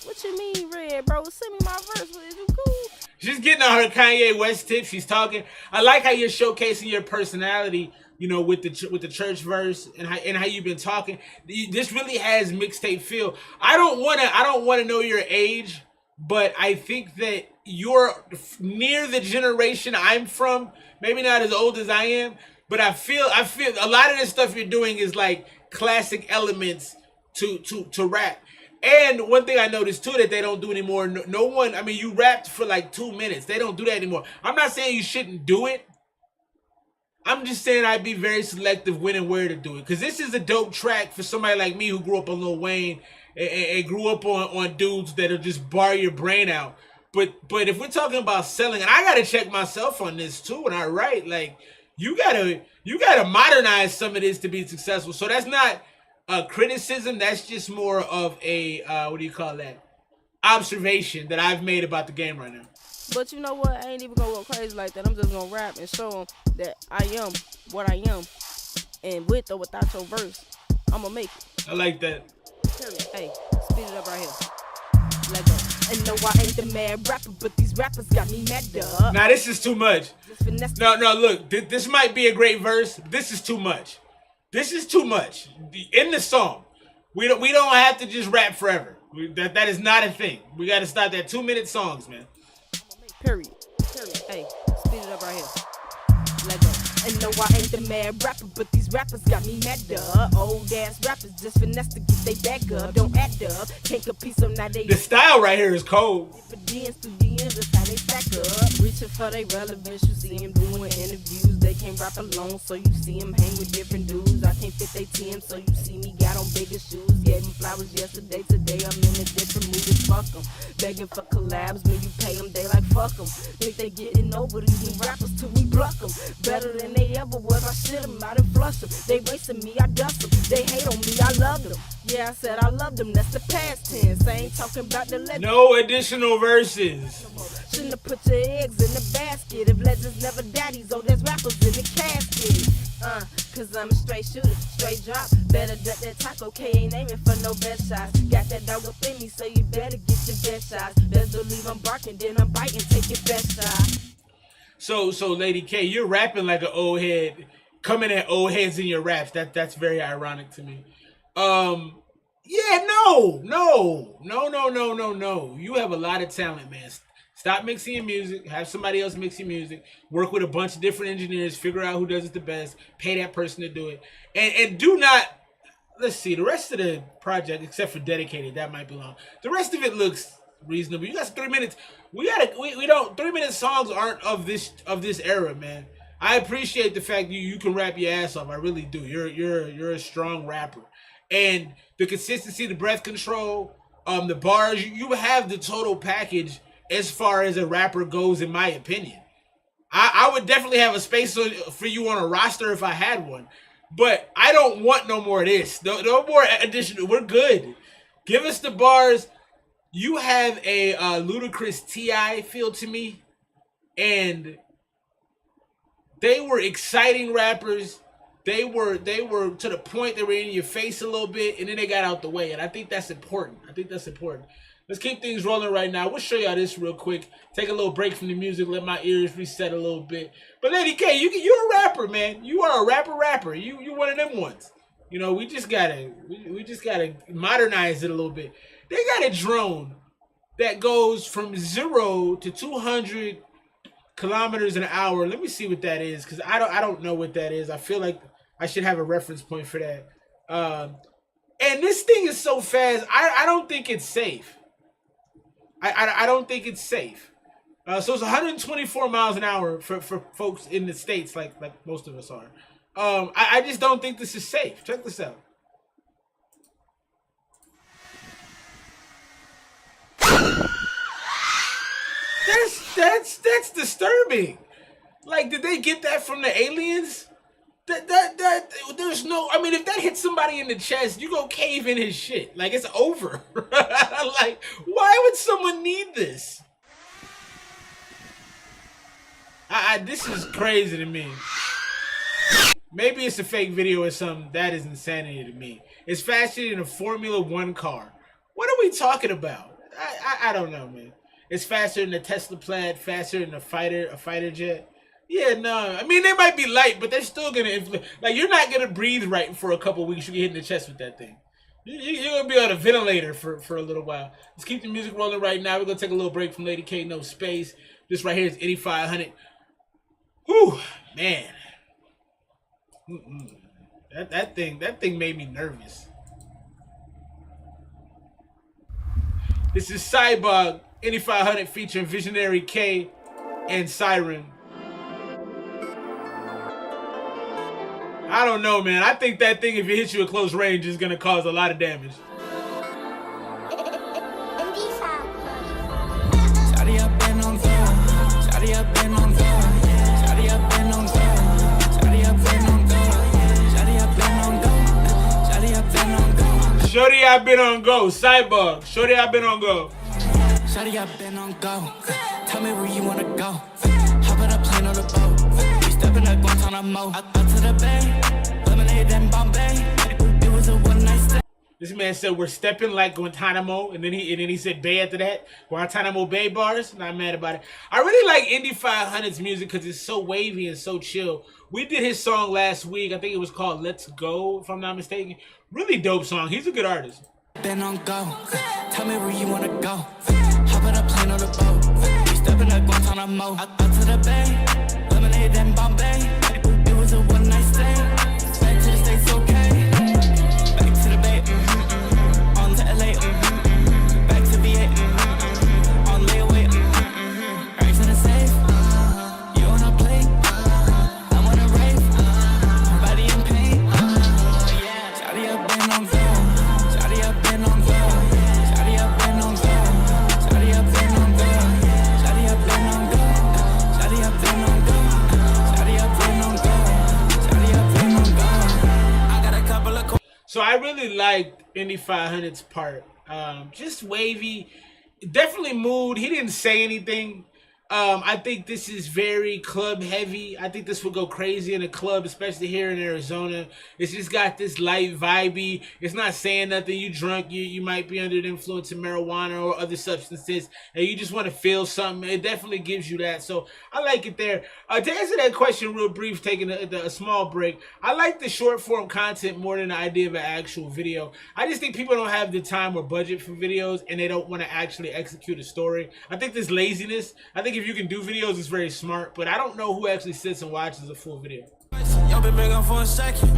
What you mean, Red, bro? Send me my verse. Is you cool? She's getting on her Kanye West tip. She's talking. I like how you're showcasing your personality, you know, with the church verse and how you've been talking. This really has mixtape feel. I don't wanna know your age, but I think that you're near the generation I'm from. Maybe not as old as I am, but I feel a lot of this stuff you're doing is like classic elements to rap. And one thing I noticed too that they don't do anymore, no one, I mean, you rapped for like 2 minutes. They don't do that anymore. I'm not saying you shouldn't do it. I'm just saying I'd be very selective when and where to do it. Because this is a dope track for somebody like me who grew up on Lil Wayne and grew up on dudes that'll just bar your brain out. But if we're talking about selling, and I got to check myself on this too when I write, like, you gotta modernize some of this to be successful. So that's not criticism, that's just more of a what do you call that, observation that I've made about the game right now. But you know what, I ain't even gonna go crazy like that. I'm just gonna rap and show them that I am what I am, and with or without your verse, I'ma make it. I like that. Hey, speed it up right here. Let go. And no, I ain't the mad rapper, but these rappers got me mad up. Nah, this is too much. No, look, this might be a great verse, but this is too much. This is too much. In the song, we don't have to just rap forever. That is not a thing. We got to stop that 2-minute songs, man. Period. Hey, speed it up right here. Let go. And no, I ain't the mad rapper, but these rappers got me mad up. Old ass rappers just finesse to get they back up. Don't act up. Can't compete, so now they. The style right here is cold. That's how they stack up. Reaching for they relevance. You see him doing interviews. They can't rap alone, so you see him hang with different dudes. I can't fit they team, so you see me got on bigger shoes. Gave them flowers yesterday, today I'm in a different mood as fuck them. Begging for collabs, when you pay them, they like fuck them. Think they getting over these new rappers till we block them. Better than they ever was, I shit them out and flush them. They wasting me, I dust them. They hate on me, I love them. Yeah, I said I love them, that's the past tense. I ain't talking about the legends. No additional verses. Shouldn't have put your eggs in the basket. If legends never daddies, oh, there's rappers in the casket. Cause I'm a straight shooter, straight drop. Better duck that taco, K ain't aiming for no best shots. Got that dog up in me, so you better get your best shots. Best believe I'm barking, then I'm biting, take your best shot. So Lady K, you're rapping like an old head, coming at old heads in your raps. That's very ironic to me. Yeah, no. You have a lot of talent, man. Stop mixing your music. Have somebody else mix your music. Work with a bunch of different engineers. Figure out who does it the best. Pay that person to do it. And do not. Let's see. The rest of the project, except for Dedicated, that might be long. The rest of it looks reasonable. You got 3 minutes. We don't. 3-minute songs aren't of this era, man. I appreciate the fact you can rap your ass off. I really do. You're a strong rapper. And the consistency, the breath control, the bars, you have the total package as far as a rapper goes, in my opinion. I would definitely have a space for you on a roster if I had one. But I don't want no more of this. No more additional. We're good. Give us the bars. You have a Ludacris T.I. feel to me. And they were exciting rappers. They were to the point they were in your face a little bit, and then they got out the way. And I think that's important. Let's keep things rolling right now. We'll show y'all this real quick. Take a little break from the music. Let my ears reset a little bit. But Lady K, you're a rapper, man. You are a rapper. You one of them ones. You know, we just gotta modernize it a little bit. They got a drone that goes from 0 to 200 kilometers an hour. Let me see what that is, because I don't know what that is. I feel like I should have a reference point for that. And this thing is so fast. I don't think it's safe. I don't think it's safe. So it's 124 miles an hour for folks in the States, like most of us are. I just don't think this is safe. Check this out. That's disturbing. Like, did they get that from the aliens? There's no. I mean, if that hits somebody in the chest, you go cave in his shit. Like, it's over. Like, why would someone need this? This is crazy to me. Maybe it's a fake video or something. That is insanity to me. It's faster than a Formula 1 car. What are we talking about? I don't know, man. It's faster than a Tesla Plaid, faster than a fighter jet. Yeah, no. I mean, they might be light, but they're still gonna influence. Like, you're not gonna breathe right for a couple weeks. You get hit in the chest with that thing. You're gonna be on a ventilator for a little while. Let's keep the music rolling right now. We're gonna take a little break from Ladyk, Nospace. This right here is 8500. Whew, man. That thing made me nervous. This is Cyborg 8500 featuring Visionary K and Siren. I don't know, man. I think that thing, if it hits you at close range, is gonna cause a lot of damage. Shorty, I've been on go. Cyborg. Shorty, I've been on go. Shorty, I've been on go. Tell me where you wanna go. Hop on a plane on the boat. We stepping up Guantanamo. Out to the bay. Lemonade and Bombay. It was a one night stay. This man said we're stepping like Guantanamo, and then he said Bay after that. Guantanamo Bay bars. Not mad about it. I really like Indy 500's music because it's so wavy and so chill. We did his song last week. I think it was called Let's Go, if I'm not mistaken. Really dope song. He's a good artist. Been on go. Tell me where you wanna go. Hop on a plane on the boat. We stepping up Guantanamo. Out to the bay. Lemonade and Bombay. It was a one night stay. Back to the States, okay. Back to the bay. On to LA. Back to VA. On layaway. Racks in the safe. You wanna play? I wanna rave. Body in pain. Yeah. Shawty, I've been on go. Shawty, I've been on go. Shawty, I've been on go. Shawty, I've been on go. Shawty, I've been on go. Shawty, I've been on go. Shawty, I've been on go. Shawty, I've been on go. I got a couple of. So I really liked Indy 500's part. Just wavy, definitely mood. He didn't say anything. I think this is very club heavy. I think this would go crazy in a club, especially here in Arizona. It's just got this light vibey. It's not saying nothing. You drunk, you might be under the influence of marijuana or other substances, and you just want to feel something. It definitely gives you that. So I like it there. To answer that question real brief, taking a small break, I like the short form content more than the idea of an actual video. I just think people don't have the time or budget for videos, and they don't want to actually execute a story. I think there's laziness. I think if you can do videos, it's very smart, but I don't know who actually sits and watches a full video. Yo, been big on for a second.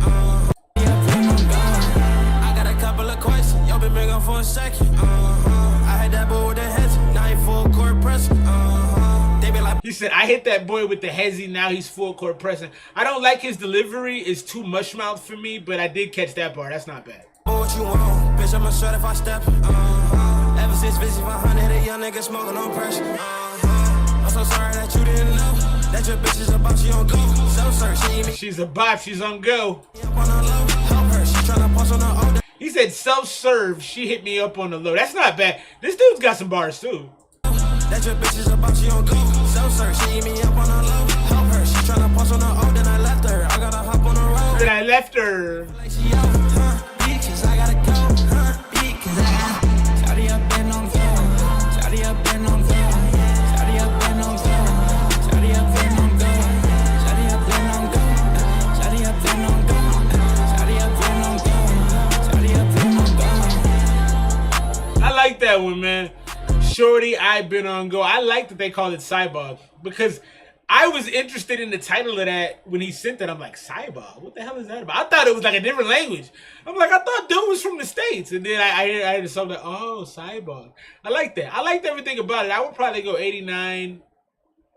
I got a couple of questions. Yo, been big on for a second. I had that boy with the heads. Now he full court pressing. They be like. He said, I hit that boy with the hezzy, now he's full court pressing. I don't like his delivery. It's too mush mouth for me, but I did catch that bar. That's not bad. What you want? Bitch, I'ma shut if I step. Ever since 5500, a young nigga smoking on pressure. I'm so sorry that you didn't know that your bitch is a bop, she on go. So sorry, she's a bop, she's on go. Help her, she tryna post on her own. He said self-serve, she hit me up on the low. That's not bad. This dude's got some bars too. That your bitch is a bop, she on go. So sorry, she hit me up on her low. Help her, she tryna post on her own. Then I left her, I gotta hop on the road. Then I left her. Like she because I gotta go. Because I got. Shawty, I've been on go. Shawty, I've been on go. I like that one, man. Shorty, I've been on go. I like that they called it Cyborg because I was interested in the title of that when he sent it. I'm like, Cyborg? What the hell is that about? I thought it was like a different language. I'm like, I thought dude was from the States. And then I heard something like, oh, Cyborg. I like that. I liked everything about it. I would probably go 89.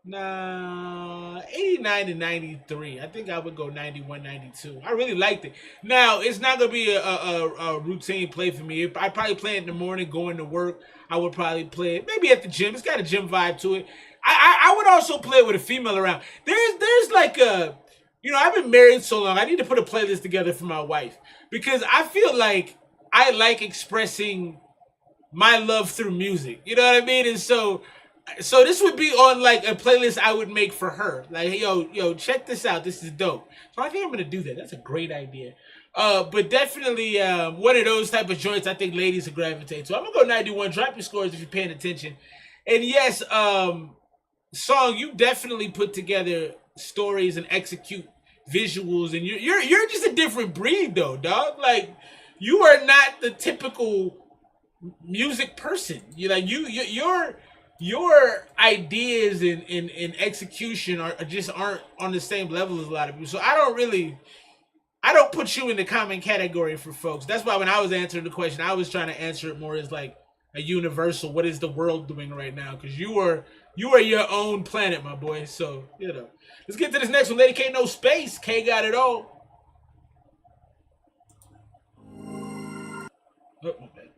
Nah, 89 to 93. I think I would go 91, 92. I really liked it. Now, it's not going to be a routine play for me. I probably play it in the morning, going to work. I would probably play it maybe at the gym. It's got a gym vibe to it. I would also play it with a female around. There's like a, you know, I've been married so long. I need to put a playlist together for my wife because I feel like I like expressing my love through music. You know what I mean? And so this would be on like a playlist I would make for her. Like, yo, check this out. This is dope. So I think I'm gonna do that. That's a great idea. But definitely one of those type of joints I think ladies will gravitate to. I'm gonna go 91. Drop your scores if you're paying attention. And yes, Song, you definitely put together stories and execute visuals, and you're just a different breed though, dog. Like, you are not the typical music person. You like your ideas and execution aren't on the same level as a lot of people. So I don't put you in the common category for folks. That's why when I was answering the question, I was trying to answer it more as like a universal. What is the world doing right now? Because you are your own planet, my boy. So, you know. Let's get to this next one. Lady K, Nospace. K got it all. Oh, my bad.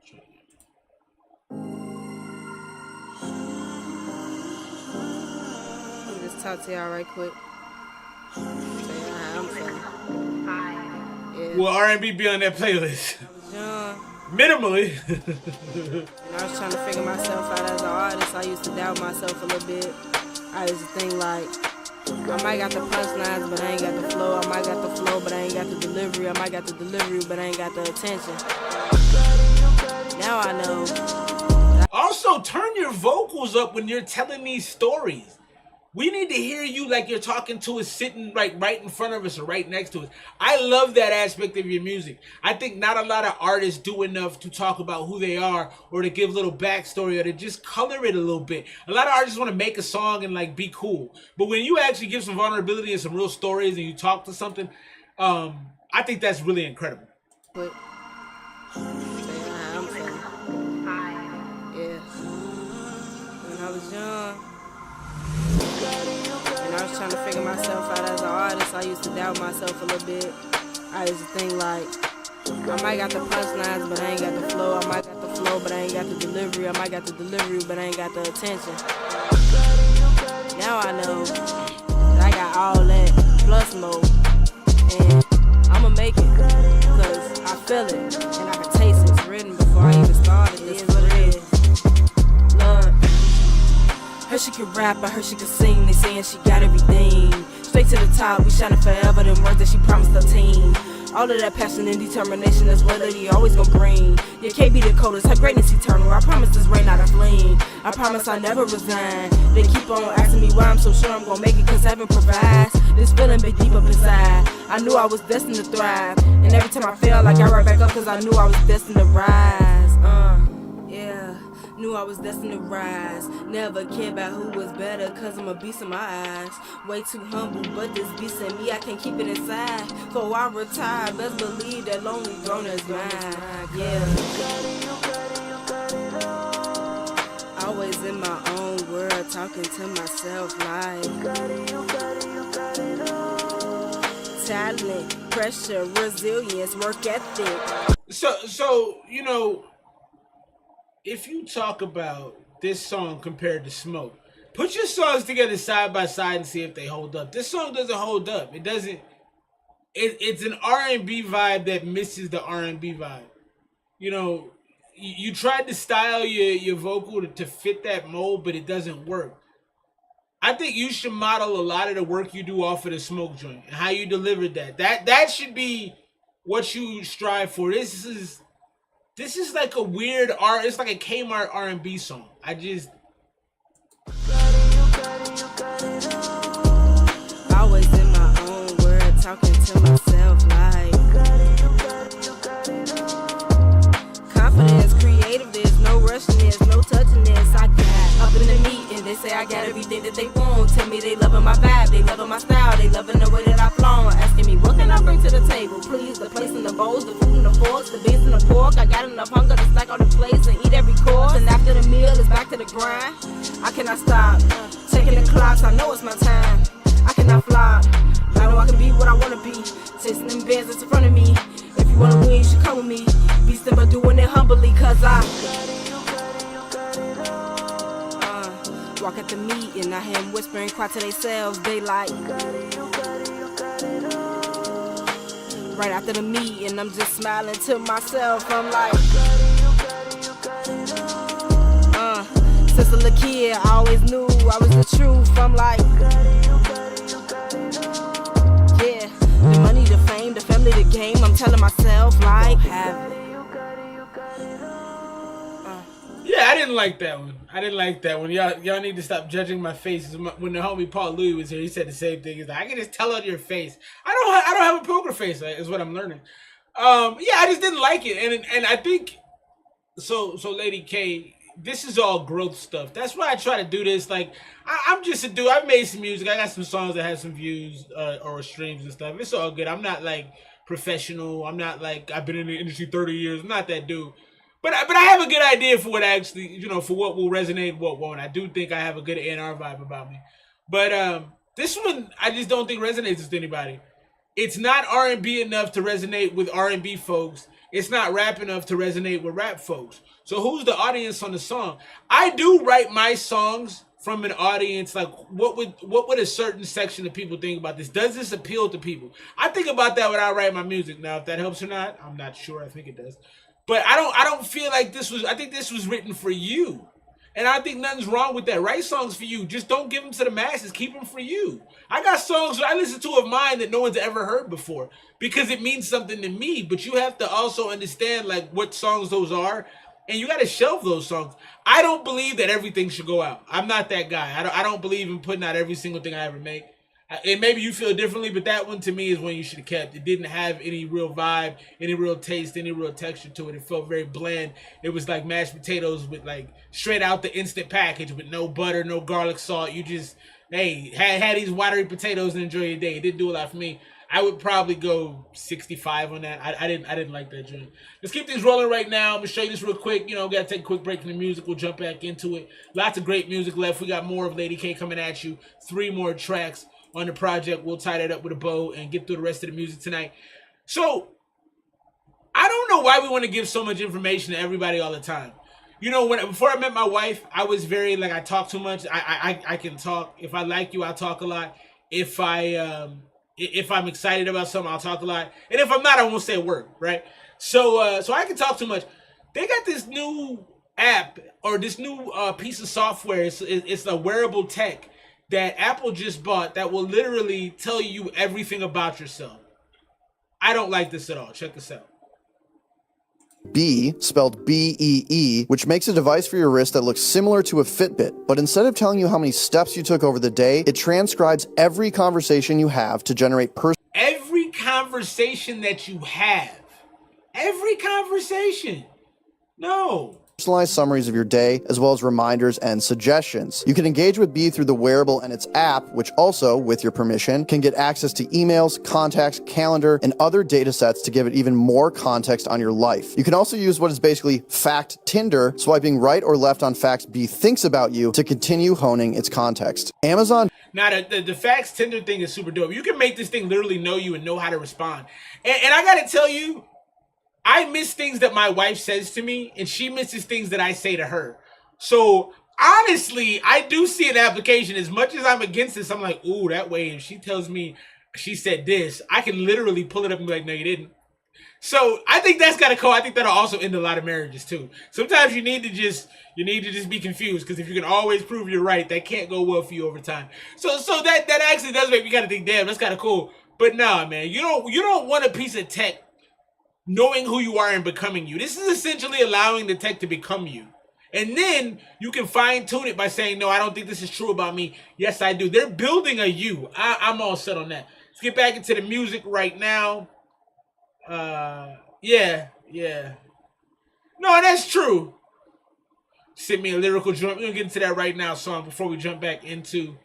Let me just talk to y'all right quick. Tell y'all how I'm feeling. Yeah. Will R&B be on that playlist? Young. Minimally. And I was trying to figure myself out as an artist. I used to doubt myself a little bit. I used to think like, I might got the punchlines, but I ain't got the flow. I might got the flow, but I ain't got the delivery. I might got the delivery, but I ain't got the attention. Now I know. Also, turn your vocals up when you're telling these stories. We need to hear you like you're talking to us, sitting right in front of us or right next to us. I love that aspect of your music. I think not a lot of artists do enough to talk about who they are or to give a little backstory or to just color it a little bit. A lot of artists want to make a song and like be cool. But when you actually give some vulnerability and some real stories and you talk to something, I think that's really incredible. But I'm feeling. Yeah. When I was young, and I was trying to figure myself out as an artist, I used to doubt myself a little bit. I used to think like, I might got the punchlines, but I ain't got the flow. I might got the flow, but I ain't got the delivery. I might got the delivery, but I ain't got the attention. Now I know that I got all that plus more, and I'ma make it, cause I feel it, and I can taste it. It's written before I even started. This is what it is. Love. Heard she could rap, I heard she could sing. They saying she got everything. Straight to the top, we shining forever. Them words that she promised her team. All of that passion and determination, that's what Lady always gon' bring. You can't be the coldest, her greatness eternal. I promise this rain not a fling. I promise I never resign. They keep on asking me why I'm so sure I'm gon' make it, cause heaven provides. This feeling big deep up inside. I knew I was destined to thrive. And every time I fail, I got right back up, cause I knew I was destined to rise. Yeah. Knew I was destined to rise. Never cared about who was better, cause I'm a beast in my eyes. Way too humble, but this beast in me, I can't keep it inside. So I retire, best believe that lonely grown is mine. Yeah. Always in my own world, talking to myself like talent, pressure, resilience, work ethic. So you know, if you talk about this song compared to Smoke, put your songs together side by side and see if they hold up. This song doesn't hold up. It doesn't. It's an R&B vibe that misses the R&B vibe. You know, you tried to style your vocal to fit that mold, but it doesn't work. I think you should model a lot of the work you do off of the Smoke joint and how you delivered that. That should be what you strive for. This is like a weird art. It's like a Kmart R&B song. Always in my own world, talking to myself like confidence, creative. There's no rushing this, no touching this. I got up in the meeting. They say I got everything that they want. Tell me they loving my vibe, they loving my style, they loving the way that I flow. Asking me what can I bring to the table? Please, the place in the bowls, the food and the forks, the beans and the pork. I got enough hunger to stack on the plates and eat every course. And after the meal, it's back to the grind. I cannot stop checking the clocks. I know it's my time. I cannot flop. I know I can be what I wanna be. Chasing them bands that's in front of me. If you wanna win, you should come with me. Be simple, doing it humbly, cause I Walk at the meeting, I hear them whispering, cry to themselves. They like, right after the meeting, I'm just smiling to myself. I'm like, since a little kid, I always knew I was the truth. I'm like, yeah, the money, the fame, the family, the game. I'm telling myself like, have it. Yeah, I didn't like that one. I didn't like that one. Y'all need to stop judging my face. When the homie Paul Louie was here, he said the same thing. He's like, I can just tell on your face. I don't have a poker face. Is what I'm learning. Yeah, I just didn't like it, and I think so. Lady K, this is all growth stuff. That's why I try to do this. Like, I'm just a dude. I've made some music. I got some songs that have some views or streams and stuff. It's all good. I'm not like professional. I'm not like I've been in the industry 30 years. I'm not that dude. But I have a good idea for what actually, you know, for what will resonate, what won't. I do think I have a good A&R vibe about me. But this one, I just don't think resonates with anybody. It's not R&B enough to resonate with R&B folks. It's not rap enough to resonate with rap folks. So who's the audience on the song? I do write my songs from an audience, like what would a certain section of people think about this? Does this appeal to people? I think about that when I write my music. Now, if that helps or not, I'm not sure. I think it does. But I don't feel like this was, I think this was written for you. And I think nothing's wrong with that. Write songs for you. Just don't give them to the masses. Keep them for you. I got songs I listen to of mine that no one's ever heard before because it means something to me. But you have to also understand like what songs those are. And you got to shelve those songs. I don't believe that everything should go out. I'm not that guy. I don't believe in putting out every single thing I ever make. And maybe you feel differently, but that one to me is one you should have kept. It didn't have any real vibe, any real taste, any real texture to it. It felt very bland. It was like mashed potatoes with like straight out the instant package with no butter, no garlic salt. You just, hey, had these watery potatoes and enjoy your day. It didn't do a lot for me. I would probably go 65 on that. I didn't like that joint. Let's keep things rolling right now. I'm gonna show you this real quick. You know, gotta take a quick break from the music. We'll jump back into it. Lots of great music left. We got more of Lady K coming at you. 3 more tracks on the project. We'll tie that up with a bow and get through the rest of the music tonight. So I don't know why we want to give so much information to everybody all the time. You know, before I met my wife, I was very like, I talk too much. I can talk. If I like you, I'll talk a lot. If I'm excited about something, I'll talk a lot. And if I'm not, I won't say a word, right? So I can talk too much. They got this new app or this new piece of software. It's a wearable tech that Apple just bought that will literally tell you everything about yourself. I don't like this at all. Check this out. Bee, spelled B-E-E, which makes a device for your wrist that looks similar to a Fitbit, but instead of telling you how many steps you took over the day, it transcribes every conversation you have to generate every conversation that you have. Every conversation. No. Personalized summaries of your day, as well as reminders and suggestions. You can engage with Bee through the wearable and its app, which also, with your permission, can get access to emails, contacts, calendar, and other data sets to give it even more context on your life. You can also use what is basically Fact Tinder, swiping right or left on facts Bee thinks about you to continue honing its context. Amazon... Now, the Facts Tinder thing is super dope. You can make this thing literally know you and know how to respond. And I gotta tell you, I miss things that my wife says to me, and she misses things that I say to her. So, honestly, I do see an application. As much as I'm against this, I'm like, ooh, that way, if she tells me she said this, I can literally pull it up and be like, no, you didn't. So, I think that's kind of cool. I think that'll also end a lot of marriages, too. Sometimes you need to just be confused, because if you can always prove you're right, that can't go well for you over time. So that actually does make me kind of think, damn, that's kind of cool. But nah, man, you don't want a piece of tech knowing who you are and becoming you. This is essentially allowing the tech to become you. And then you can fine tune it by saying, no, I don't think this is true about me. Yes, I do. They're building a you. I'm all set on that. Let's get back into the music right now. Yeah. No, that's true. Send me a lyrical joint. We're going to get into that right now, song, before we jump back into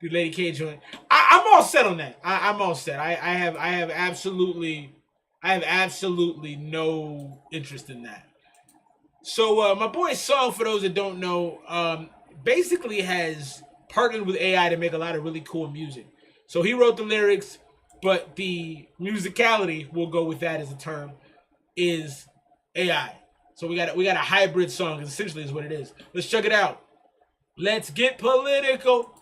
the Lady K joint. I'm all set on that. I'm all set. I have absolutely no interest in that. So my boy Song, for those that don't know, basically has partnered with AI to make a lot of really cool music. So he wrote the lyrics, but the musicality, we'll go with that as a term, is AI. So we got a hybrid song, essentially is what it is. Let's check it out. Let's get political.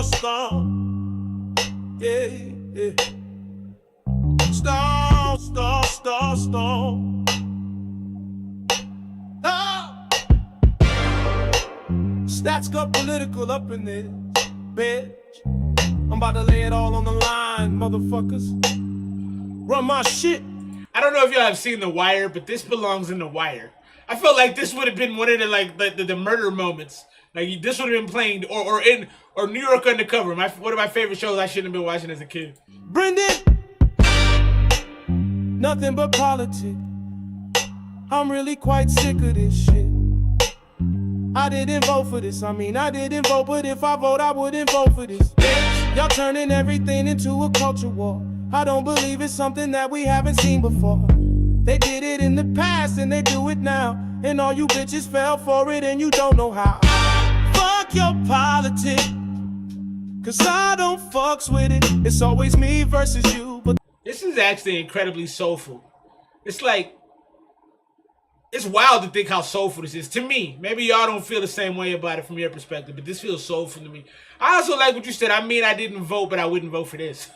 Star. Yeah, yeah. Star. Ah. Stats got political up in this bitch. I'm about to lay it all on the line, motherfuckers. Run my shit. I don't know if y'all have seen The Wire, but this belongs in The Wire. I felt like this would have been one of the murder moments. Like this would have been playing or New York Undercover. One of my favorite shows I shouldn't have been watching as a kid. Brendan, nothing but politics. I'm really quite sick of this shit. I didn't vote for this. I didn't vote, but if I vote, I wouldn't vote for this. Y'all turning everything into a culture war. I don't believe it's something that we haven't seen before. They did it in the past and they do it now. And all you bitches fell for it and you don't know how. Fuck your politics, cause I don't fucks with it. It's always me versus you. But this is actually incredibly soulful. It's like, it's wild to think how soulful this is. To me, maybe y'all don't feel the same way about it from your perspective, but this feels soulful to me. I also like what you said. I didn't vote, but I wouldn't vote for this.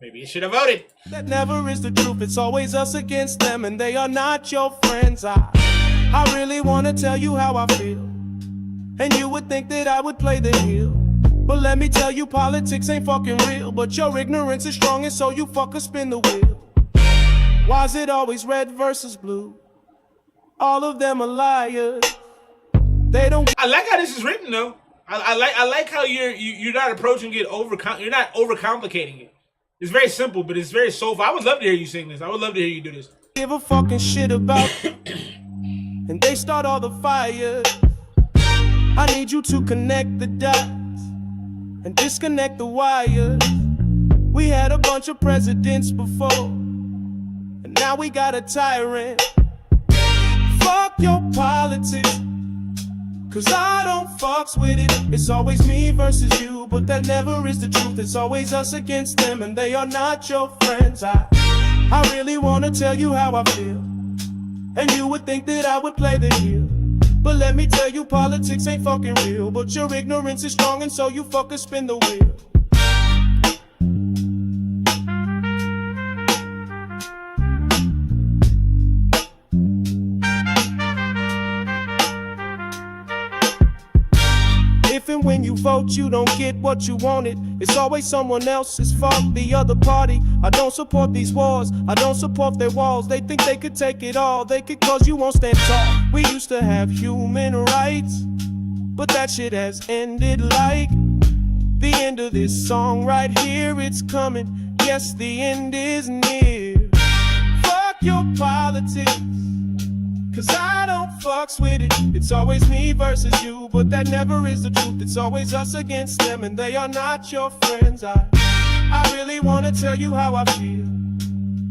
Maybe you should have voted. That never is the truth. It's always us against them, and they are not your friends. I really want to tell you how I feel, and you would think that I would play the heel. But let me tell you, politics ain't fucking real. But your ignorance is strong, and so you fuckers spin the wheel. Why is it always red versus blue? All of them are liars. They don't. I like how this is written though. I like how you're not approaching it you're not overcomplicating it. It's very simple, but it's very soulful. I would love to hear you sing this. I would love to hear you do this. Give a fucking shit about and they start all the fires. I need you to connect the dots and disconnect the wires. We had a bunch of presidents before, and now we got a tyrant. Fuck your politics, cause I don't fucks with it. It's always me versus you, but that never is the truth. It's always us against them, and they are not your friends. I really wanna tell you how I feel, and you would think that I would play the heel. But let me tell you, politics ain't fucking real. But your ignorance is strong, and so you fuckers spin the wheel. If and when you vote, you don't get what you wanted. It's always someone else's fault, the other party. I don't support these wars, I don't support their walls. They think they could take it all, they could cause you won't stand tall. We used to have human rights, but that shit has ended like the end of this song right here. It's coming, yes, the end is near. Fuck your politics, cause I don't fucks with it. It's always me versus you, but that never is the truth. It's always us against them, and they are not your friends. I really wanna tell you how I feel,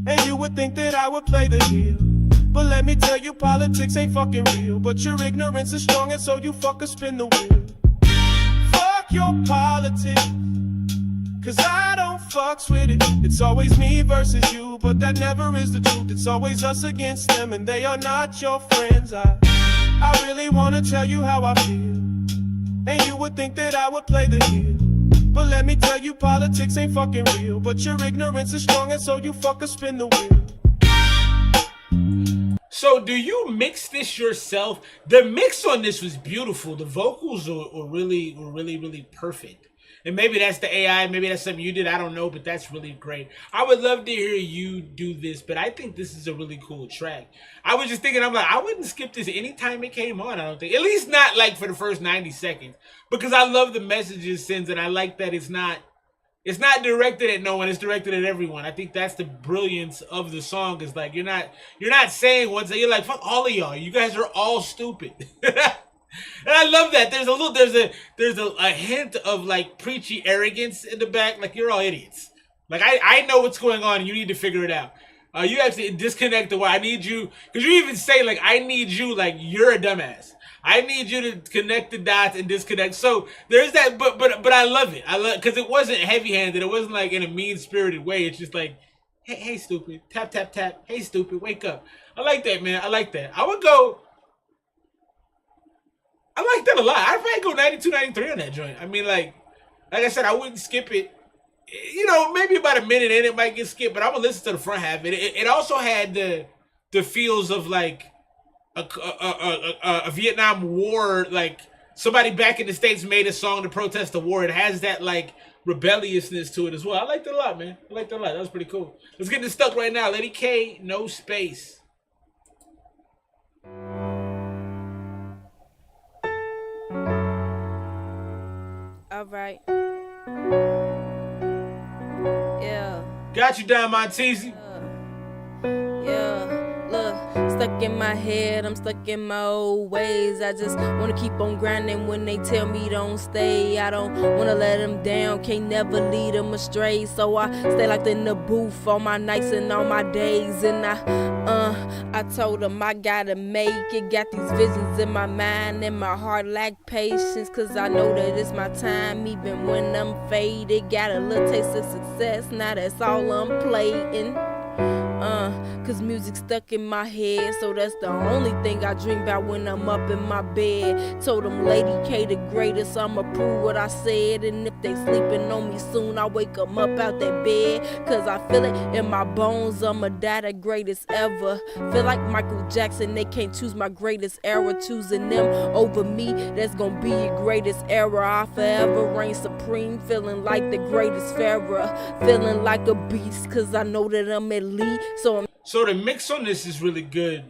and you would think that I would play the heel. But let me tell you, politics ain't fucking real. But your ignorance is strong, and so you fuckers spin the wheel. Fuck your politics, cause I don't fucks with it. It's always me versus you, but that never is the truth. It's always us against them, and they are not your friends. I really wanna tell you how I feel, and you would think that I would play the heel. But let me tell you, politics ain't fucking real. But your ignorance is strong, and so you fuckers spin the wheel. So do you mix this yourself? The mix on this was beautiful. The vocals were really perfect. And maybe that's the AI, maybe that's something you did, I don't know, but that's really great. I would love to hear you do this, but I think this is a really cool track. I was just thinking, I'm like, I wouldn't skip this anytime it came on, I don't think. At least not like for the first 90 seconds. Because I love the message it sends, and I like that it's not directed at no one, it's directed at everyone. I think that's the brilliance of the song, is like, you're not saying one thing, you're like, fuck all of y'all, you guys are all stupid. And I love that. There's a hint of like preachy arrogance in the back, like you're all idiots. Like I know what's going on and you need to figure it out. You actually disconnect the why. I need you, because you even say like I need you, like you're a dumbass. I need you to connect the dots and disconnect. So there's that, but I love it. I love because it wasn't heavy-handed. It wasn't like in a mean-spirited way. It's just like, hey, stupid, tap, tap, tap. Hey, stupid, wake up. I like that, man. I like that. I like that a lot. I'd probably go 92, 93 on that joint. I mean, like I said, I wouldn't skip it. You know, maybe about a minute in it might get skipped, but I'm gonna listen to the front half. It also had the feels of like a Vietnam War, like somebody back in the States made a song to protest the war. It has that like rebelliousness to it as well. I liked it a lot, man. I liked it a lot. That was pretty cool. Let's get this stuck right now. Ladyk, Nospace. All right. Yeah. Got you down, Monteezy. Yeah, look, stuck in my head, I'm stuck in my old ways. I just wanna keep on grinding when they tell me don't stay. I don't wanna let them down, can't never lead them astray. So I stay locked in the booth all my nights and all my days. And I told them I gotta make it. Got these visions in my mind and my heart lack patience. Cause I know that it's my time, even when I'm faded. Got a little taste of success, now that's all I'm playing. Cause music stuck in my head, so that's the only thing I dream about when I'm up in my bed. Told them Ladyk the greatest, I'ma prove what I said. And if they sleeping on me soon, I wake them up out that bed. Cause I feel it in my bones, I'ma die the greatest ever. Feel like Michael Jackson, they can't choose my greatest era. Choosing them over me, that's gonna be your greatest era. I forever reign supreme, feeling like the greatest pharaoh. Feeling like a beast, cause I know that I'm elite. So the mix on this is really good.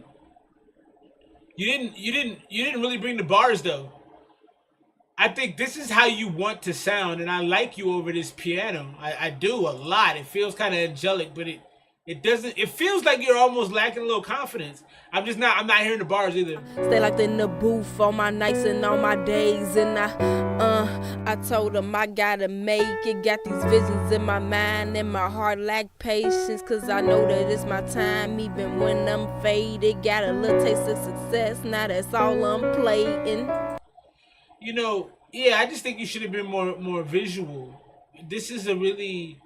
You didn't really bring the bars though. I think this is how you want to sound, and I like you over this piano. I do a lot. It feels kind of angelic, but it doesn't. It feels like you're almost lacking a little confidence. I'm not hearing the bars either. Stay locked in the booth all my nights and all my days. And I told them I gotta make it. Got these visions in my mind and my heart lack patience. Cause I know that it's my time, even when I'm faded. Got a little taste of success, now that's all I'm playing. You know, yeah, I just think you should have been more visual. This is a really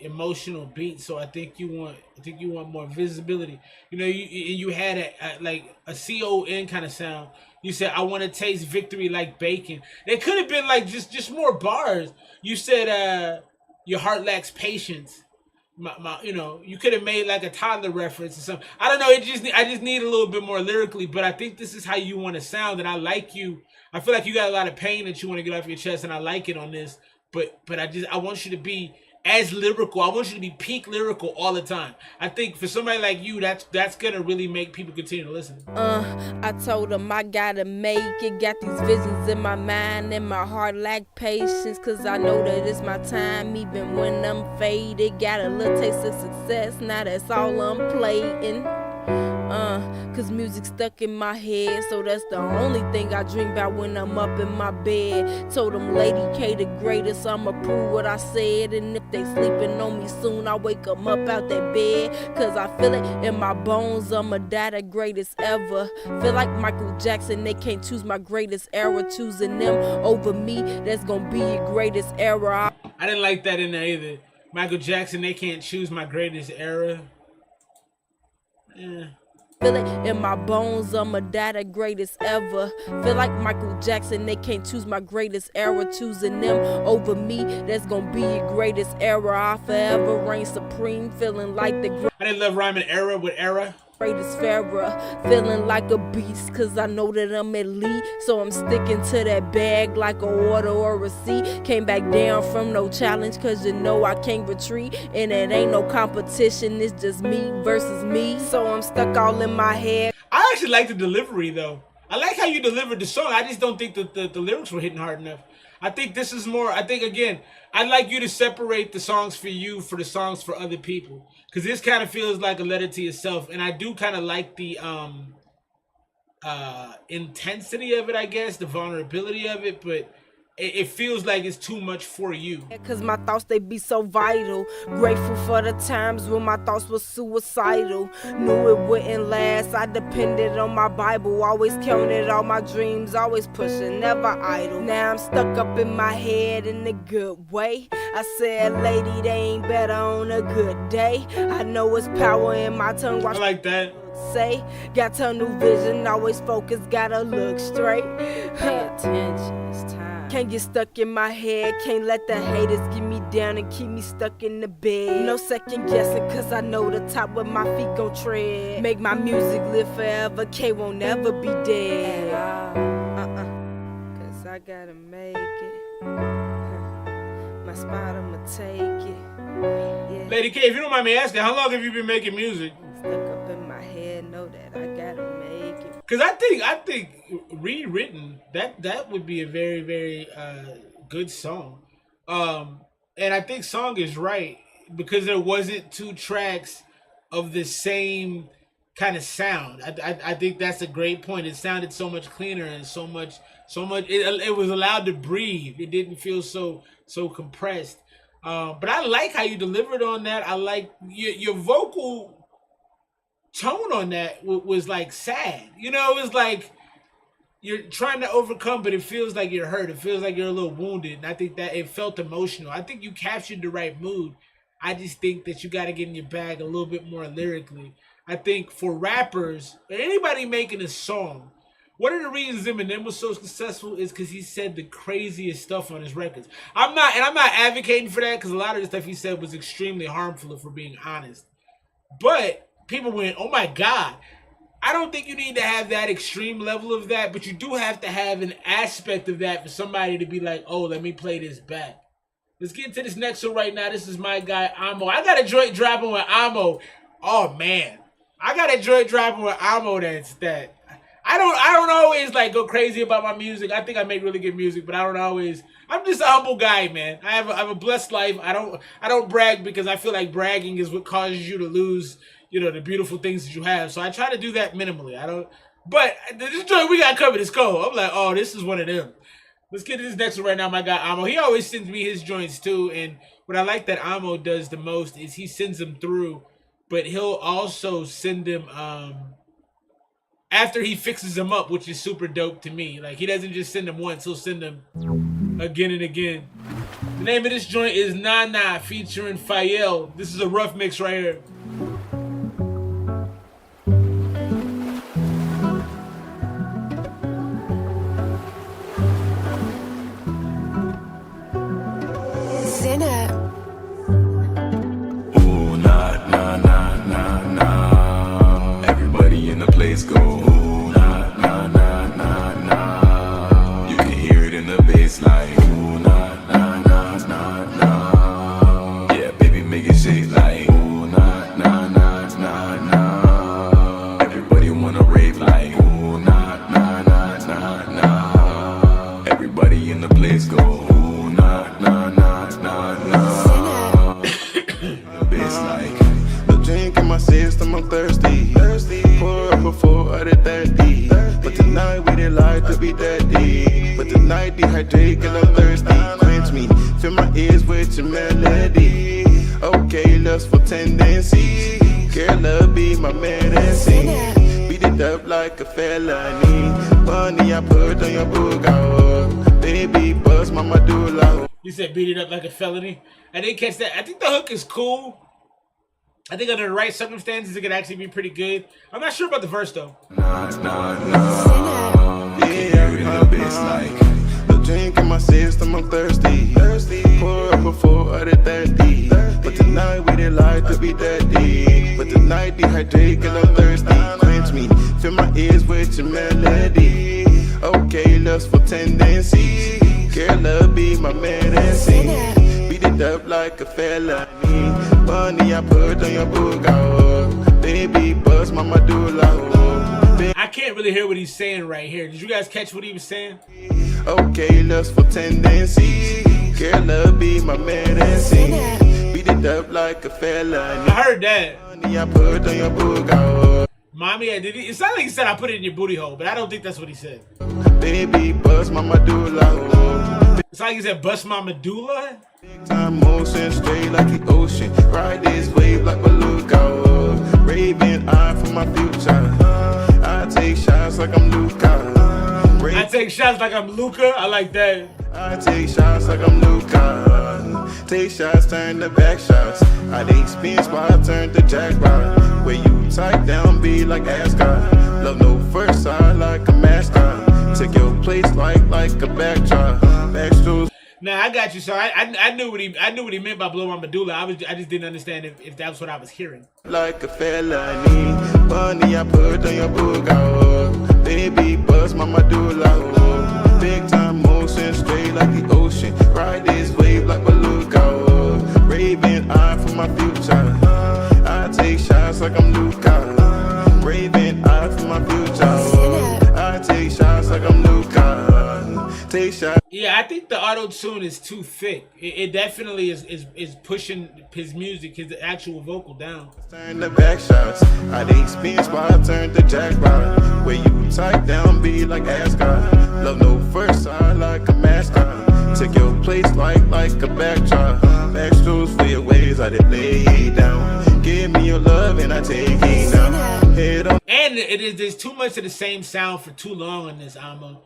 emotional beat, so I think you want more visibility. You know, you had a CON kind of sound. You said, I want to taste victory like bacon. It could have been like just more bars. You said your heart lacks patience. You know, you could have made like a toddler reference or something. I don't know. I just need a little bit more lyrically, but I think this is how you want to sound, and I like you. I feel like you got a lot of pain that you want to get off your chest, and I like it on this. But I want you to be as lyrical. I want you to be peak lyrical all the time. I think for somebody like you, that's gonna really make people continue to listen. I told them I gotta make it. Got these visions in my mind and my heart lack patience. Cause I know that it's my time, even when I'm faded. Got a little taste of success, now that's all I'm playing. Cause music stuck in my head, so that's the only thing I dream about when I'm up in my bed. Told them Ladyk the greatest, I'ma prove what I said. And if they sleeping on me soon, I wake them up out that bed. Cause I feel it in my bones, I'ma die the greatest ever. Feel like Michael Jackson, they can't choose my greatest era. Choosing them over me, that's gonna be your greatest era. I didn't like that in there either. Michael Jackson, they can't choose my greatest era. Yeah. Feel it in my bones, I'ma die the greatest ever. Feel like Michael Jackson, they can't choose my greatest era. Choosing them over me, that's gonna be your greatest era. I forever reign supreme, feeling like the I didn't love rhyming era with era. Greatest pharaoh, feeling like a beast, cause I know that I'm elite. So I'm sticking to that bag like a order or receipt. Came back down from no challenge, cause you know I can't retreat. And it ain't no competition, it's just me versus me. So I'm stuck all in my head. I actually like the delivery though. I like how you delivered the song. I just don't think that the lyrics were hitting hard enough. I think this is more, I think again, I'd like you to separate the songs for you for the songs for other people. Because this kind of feels like a letter to yourself. And I do kind of like the intensity of it, I guess, the vulnerability of it. But it feels like it's too much for you. Cause my thoughts, they be so vital. Grateful for the times when my thoughts were suicidal. Knew it wouldn't last, I depended on my Bible. Always counted all my dreams, always pushing, never idle. Now I'm stuck up in my head in a good way. I said, lady, they ain't better on a good day. I know it's power in my tongue. I like that. Say, got tunnel vision, always focused, gotta look straight. Pay attention, it's time. Can't get stuck in my head, can't let the haters get me down and keep me stuck in the bed. No second guessing, cause I know the top where my feet gon' tread. Make my music live forever, K won't ever be dead. Cause I gotta make it. My spot, I'ma take it. Yeah. Lady K, if you don't mind me asking, how long have you been making music? Stuck up in my head, know that I gotta make it. Cause I think rewritten, that would be a very, very good song. And I think Song is right because there wasn't 2 tracks of the same kind of sound. I think that's a great point. It sounded so much cleaner and so much it was allowed to breathe. It didn't feel so compressed. But I like how you delivered on that. I like your vocal tone on that was like sad. You know, it was like you're trying to overcome, but it feels like you're hurt. It feels like you're a little wounded. And I think that it felt emotional. I think you captured the right mood. I just think that you got to get in your bag a little bit more lyrically. I think for rappers, or anybody making a song, one of the reasons Eminem was so successful is because he said the craziest stuff on his records. I'm not advocating for that because a lot of the stuff he said was extremely harmful, if we're being honest. But people went, oh my God. I don't think you need to have that extreme level of that, but you do have to have an aspect of that for somebody to be like, oh, let me play this back. Let's get into this next one right now. This is my guy, AAMO. I got a joint dropping with AAMO. Oh, man. I got a joint dropping with AAMO that I don't always like go crazy about my music. I think I make really good music, but I don't always. I'm just a humble guy, man. I have a blessed life. I don't brag because I feel like bragging is what causes you to lose, you know, the beautiful things that you have. So I try to do that minimally. But this joint we got covered is cold. I'm like, oh, this is one of them. Let's get to this next one right now, my guy AAMO. He always sends me his joints too, and what I like that AAMO does the most is he sends them through, but he'll also send them after he fixes them up, which is super dope to me. Like, he doesn't just send them once, he'll send them again and again. The name of this joint is Nana featuring Fael. This is a rough mix right here. Ooh, nah, nah, nah, nah, nah. Everybody in the place go. Ooh, nah, nah, nah, nah, nah. You can hear it in the bass like. Ooh, nah, nah, nah, nah, nah. Yeah, baby, make it shake like. Ooh, nah, nah, nah, nah, nah. Everybody wanna rave like. Ooh, nah, nah, nah, nah, nah. Everybody in the place go. Ooh, nah, nah, nah, nah, nah. Drink in my system, I'm thirsty. Pour up a 4 out of 30. But tonight we didn't like to be that deep. But tonight dehydrate and I'm thirsty. Quench me, fill my ears with your melody. Okay, lustful tendencies. Girl, love be my medicine. Beat it up like a felony. Bunny, I put on your booga. Baby, bust my medulla. You said beat it up like a felony? I didn't catch that. I think the hook is cool. I think under the right circumstances, it could actually be pretty good. I'm not sure about the verse, though. Nah, nah, nah. Yeah, in the bass like. No drink in my system, I'm thirsty. Pour up a 4 out of 30. But tonight we didn't like to be that deep. But tonight dehydrate and I'm thirsty. Quench me, fill my ears with your melody. Okay, lustful tendencies. Girl, love be my medicine. Beat it up like a felony. Bunny, I put on your booga. Baby, bust my medulla. I can't really hear what he's saying right here. Did you guys catch what he was saying? Okay, lustful tendencies. Girl, love be my medicine. Beat it up like a felony. I heard that. Bunny, I put on your booga. Mommy, it sounded like he said I put it in your booty hole, but I don't think that's what he said. Baby, bust my medulla. It's like he said, bust my medulla. Big time motion, straight like the ocean. Ride this wave like Beluga. Raving eye for my future. I take shots like I'm Luca. I take shots like I'm Luca. I like that. I take shots like I'm Luca. Take shots, turn to back shots. I take spin spot, turn to jackpot. Where you tight down, be like Ascot. Love no first side like a mascot. Take your place like a backdrop. Backstrokes. Nah, I got you. So I knew what he meant by blow my medulla. I just didn't understand if that was what I was hearing. Like a felony, money I put on your booga. Baby, bust my medulla. Big time motion, straight like the ocean. Ride this wave like Beluga. Raving eye for my future. I take shots like I'm Luca. Raving eye for my future. I take shots like I'm Luca. Take shots. Yeah, I think the auto tune is too thick. It definitely is pushing his music, his actual vocal down. Turn the back shots. I take spin spot, turn to jackpot. Where you tight down, be like Ascot. Love no first side like a mascot. Take your place like a backdrop. Backstrokes for your ways, I did lay down. Give me your love and I take it down. Head on. And there's too much of the same sound for too long on this AAMO.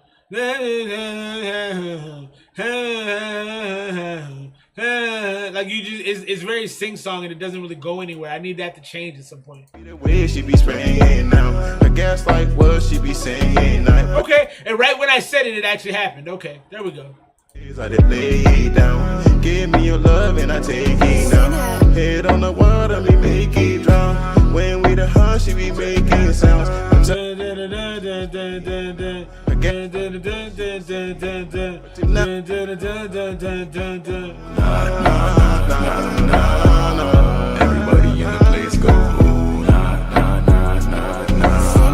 Like you just, it's very sing-song and it doesn't really go anywhere. I need that to change at some point. The way she be spraying now, I guess like what she be saying. Okay, and right when I said it, it actually happened. Okay, there we go. I did lay down. Give me your love and I take it down. Head on the water, me make it drown. When we the hunt, she be making sounds. Everybody in the place go.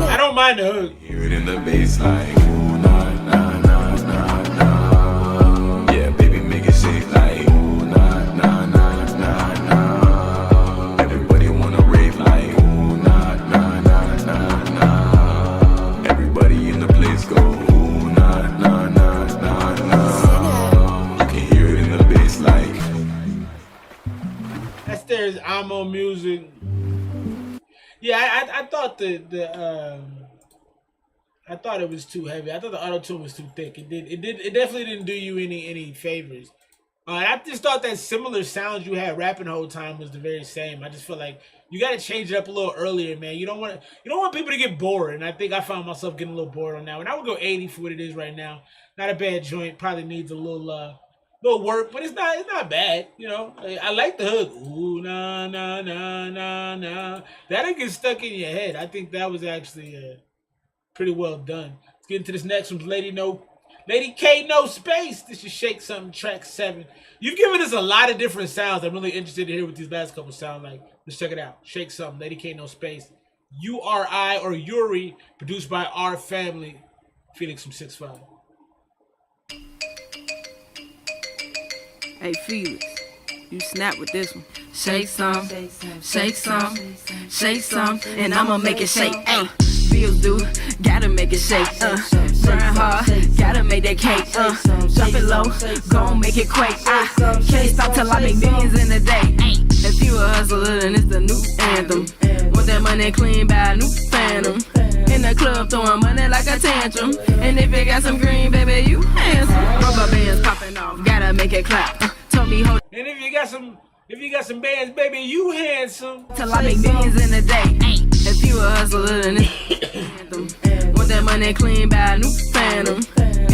I don't mind the hook. Hear it in the bass like. Yeah, baby, make it shake like. Everybody wanna rave like. Everybody in the place go. You can hear it in the bass like. That's there's AAMO music. Yeah, I thought I thought it was too heavy. I thought the auto tune was too thick. It definitely didn't do you any favors. I just thought that similar sounds you had rapping the whole time was the very same. I just feel like you got to change it up a little earlier, man. You don't want people to get bored, and I think I found myself getting a little bored on that one. I would go 80 for what it is right now. Not a bad joint. Probably needs a little work, but it's not bad. You know, I like the hook. Ooh na na na na na. That'll get stuck in your head. I think that was actually pretty well done. Let's get into this next one. Lady K, Nospace. This is Shake Something, track 7. You've given us a lot of different sounds. I'm really interested to hear what these last couple sound like. Let's check it out. Shake Something, Lady K, Nospace. URI or Yuri, produced by our family. Felix from 6'5". Hey Felix, you snap with this one. Shake some, shake some, shake some, and I'ma make it shake. Feels do, gotta make it shake. Grind hard, gotta make that cake. Drop it low, gon' make it quake. Can't stop till I make millions in a day. If you a hustler, then it's the new anthem. Want that money clean by a new phantom. In the club throwing money like a tantrum. And if you got some green, baby, you handsome. Rubber bands popping off, gotta make it clap. Told me hold. And if you got some bands, baby, you handsome. Till I make millions in a day. If you a hustler, then it's anthem. Want that money clean by a new phantom.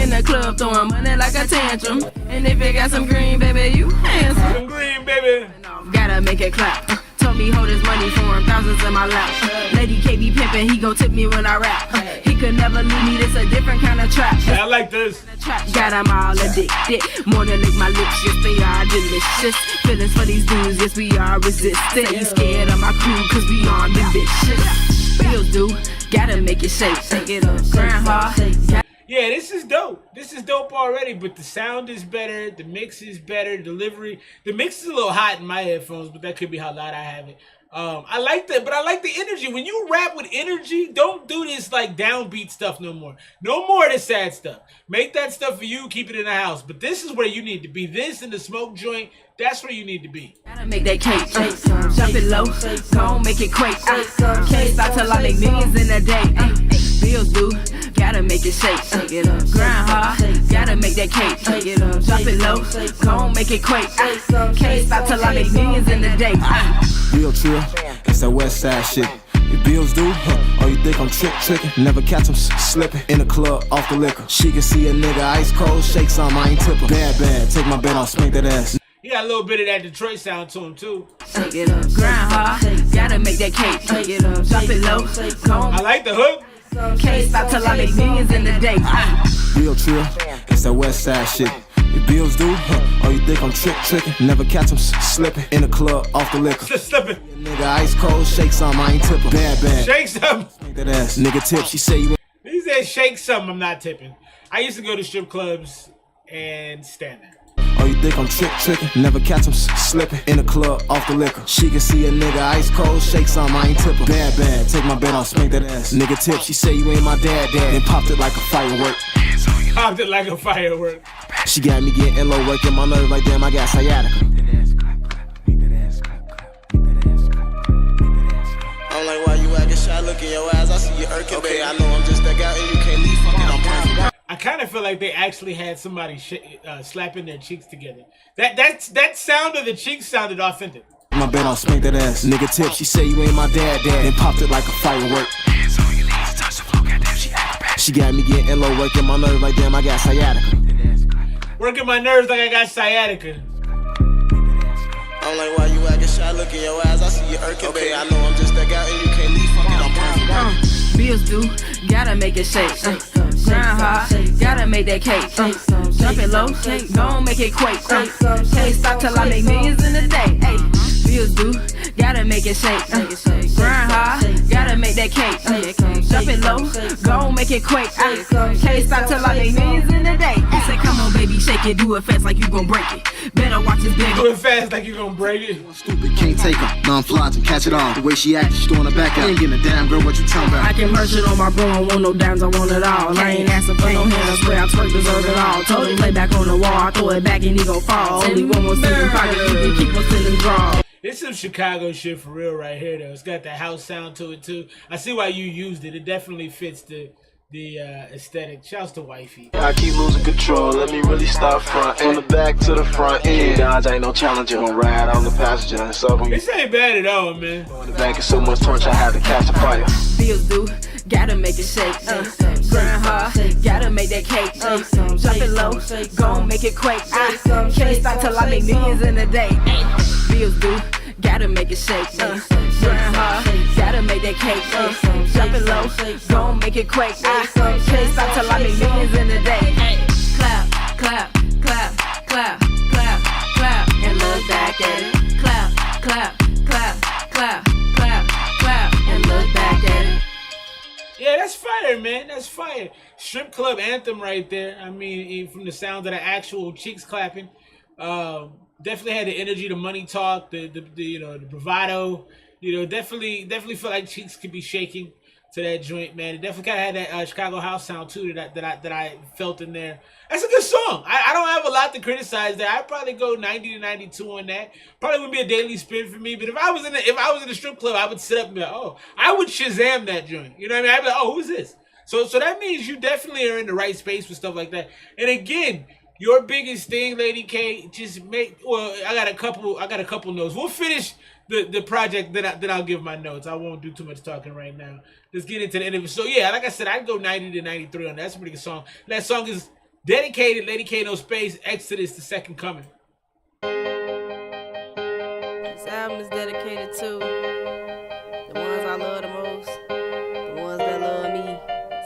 In the club throwing money like a tantrum. And if you got some green, baby, you handsome. Some green, baby. Gotta make it clap. Told me hold his money for him, thousands in my lap. Lady K be pimpin', he gon' tip me when I rap. He could never leave me, this a different kind of trap. Yeah, I like this. Got him all addicted, more than lick my lips, yes they are delicious. Feelings for these dudes, yes we are resistant. You scared of my crew, cause we on the bitches. Feels do, gotta make it shake, shake it up, grind hard. Yeah, this is dope. This is dope already, but the sound is better, the mix is better, delivery. The mix is a little hot in my headphones, but that could be how loud I have it. I like that, but I like the energy. When you rap with energy, don't do this like downbeat stuff no more. No more of this sad stuff. Make that stuff for you, keep it in the house. But this is where you need to be. This and the smoke joint, that's where you need to be. Gotta make that cake, drop it low, gon' make it quake. Can't stop till I make millions in a day. Bills due, gotta make it shake. Grind hard, gotta make that cake. Drop it low, gon' make it quake. Can't stop till I make millions in a day. Real chill, it's that west side shit. Your bills due, oh you think I'm tricking? Never catch him slipping in the club off the liquor. She can see a nigga ice cold, shake some, I ain't tippin'. Bad, take my bet on spank that ass. He got a little bit of that Detroit sound to him too. Grind hard, gotta make that cake. Drop it low, I like the hook. Can't stop till I make millions in a day. Real chill, it's that west side shit. Your bills due, oh you think I'm tricking? Never catch him slipping in the club off the liquor. Slipping. Nigga ice cold, shake some, I ain't tippin'. Bad. Shake some. That ass, nigga tip. She say you. He said shake some, I'm not tipping. I used to go to strip clubs and stand there. Oh you think I'm tricking? Never catch him slipping in the club off the liquor. She can see a nigga ice cold, shake some, I ain't tippin'. Bad, take my bet on spank that ass. Nigga tip. She say you ain't my dad. Then popped it like a firework. Popped it like a firework. She got me getting low, working my nerve like damn, I got sciatica. I'm like, why you acting shy? Look in your eyes, I see you irking, baby. I know I'm just that guy and you can't leave fucking, I'm perfect. I kind of feel like they actually had somebody slapping their cheeks together. That sound of the cheeks sounded authentic. My bet on spank that ass. Nigga tip, she say you ain't my dad. Then popped it like a firework. Hands on your knees, touch the floor, goddamn, she acrobatic. She got me getting low, working my nerve like damn, I got sciatica. Working my nerves like I got sciatica. I'm like, why you acting shy? Look in your eyes, I see you irking, baby. I know I'm just that guy and you can't leave fucking, I'm perfect. Bills due, gotta make it shake. Grind hard, gotta make that cake. Drop it low, gon' make it quake. Can't stop till I make millions in a day. Bills due, gotta make it shake. Grind hard, gotta make that cake. Drop it low, gon' make it quake. Can't stop till I make millions in a day. He said, come on, baby, shake it, do it fast like you gon' break it. Better watch this big. Do it fast like you gon' break it. Stupid, can't take her. Non-flots and catch it all. The way she acted, she throwing her back out. I ain't getting a damn girl, what you talking about? I can merge it on my bro, I want no dimes, I want it all. I ain't asking for no hand, I swear I twerk, deserve it all. Told him play back on the wall, I throw it back and he gon' fall. Only one more season, pocket, you can keep us in the draw. It's some Chicago shit for real right here though. It's got that house sound to it too. I see why you used it. It definitely fits the aesthetic. Shouts to wifey. I keep losing control, let me really start front. From the back to the front end. Dodge ain't no challenger, gonna ride on the passenger. So when this ain't bad at all, man. On the back is so much torch, I had to catch the fire. Bills due, gotta make it shake. Grind hard, gotta make that cake. Drop it low, gon' make it quake. Can't stop till I make millions in a day. Bills due, gotta make it shake. Grind hard, gotta make that cake. Drop it low, gon' make it quake. Can't stop till I make millions in a day. Clap, clap, clap, clap, clap, clap, and look back at it. Clap, clap, clap, clap, clap, clap, and look back at it. Yeah, that's fire, man. That's fire. Strip club anthem right there. I mean, from the sound of the actual cheeks clapping. Definitely had the energy, the money talk, the bravado. You know, definitely feel like cheeks could be shaking to that joint, man. It definitely kind of had that Chicago house sound too that I felt in there. That's a good song. I don't have a lot to criticize there. I'd probably go 90 to 92 on that. Probably wouldn't be a daily spin for me, but if I was in a strip club, I would sit up and be like, oh, I would Shazam that joint. You know what I mean? I'd be like, oh, who's this? So that means you definitely are in the right space with stuff like that. And again, your biggest thing, Lady K, just make. Well, I got a couple notes. We'll finish the project, then I'll give my notes. I won't do too much talking right now. Let's get into the interview. So yeah, like I said, I'd go 90 to 93 on that. That's a pretty good song. That song is dedicated, Lady K, Nospace, Exodus, the Second Coming. This album is dedicated to the ones I love the most, the ones that love me.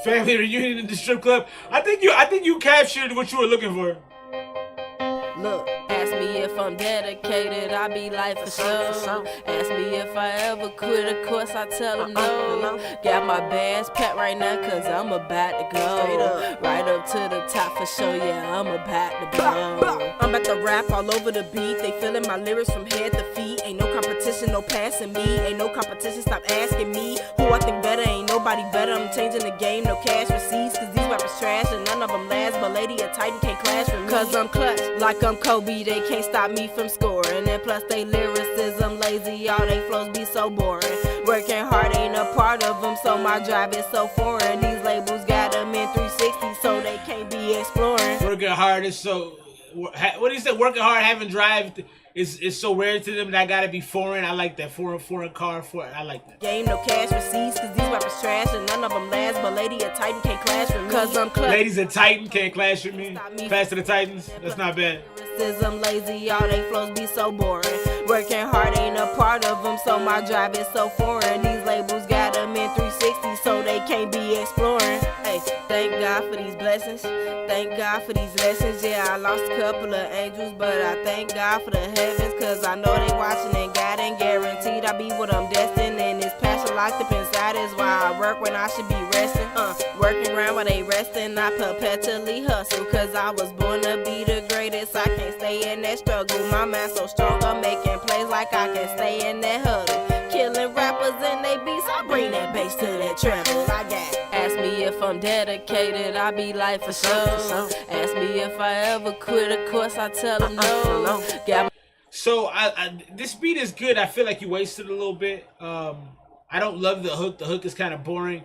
Family reunion in the strip club. I think you captured what you were looking for. Look, ask me if I'm dedicated, I be like for sure. Ask me if I ever quit, of course I tell them no. Got my bags packed right now, cause I'm about to go. Right up to the top for sure, yeah, I'm about to blow. I'm about to rap all over the beat, they feeling my lyrics from head to feet. Ain't no competition, no passing me. Ain't no competition, stop asking me who I think better. Ain't nobody better. I'm changing the game, no cash receipts, cause these rappers trash and none of them last. But Lady a Titan can't clash with me, cause I'm clutch like I'm Kobe. They can't stop me from scoring. And plus they lyricism lazy, all they flows be so boring. Working hard ain't a part of them, so my drive is so foreign. These labels got them in 360, so they can't be exploring. Working hard is so... What do you say? Working hard, having drive is so rare to them that I gotta be foreign. I like that. Foreign car. I like that. Game, no cash receipts, cause these rappers trash and none of them last. But Lady a Titan can't clash with me, cause I'm clutch. Ladies a Titan can't clash with me. Faster the Titans. That's not bad. I'm lazy, all they flows be so boring. Working hard ain't a part of them, so my drive is so foreign. These labels got them in 360, so they can't be exploring. Hey, thank God for these blessings. Thank God for these lessons. Yeah, I lost a couple of angels, but I thank God for the heavens, cause I know they watching and God ain't guaranteed I be what I'm destined. And this passion locked up inside is why I work when I should be resting. Working around while they resting, I perpetually hustle, cause I was born to be the greatest. I can't stay in that struggle. My mind so strong, I'm making plays like I can stay in that huddle. Killing rappers and they beats, I bring that bass to that treble. I got ask me if I'm dedicated, I be like for sure. Ask me if I ever quit, of course I tell them no. So this beat is good. I feel like you wasted a little bit. I don't love the hook. The hook is kind of boring.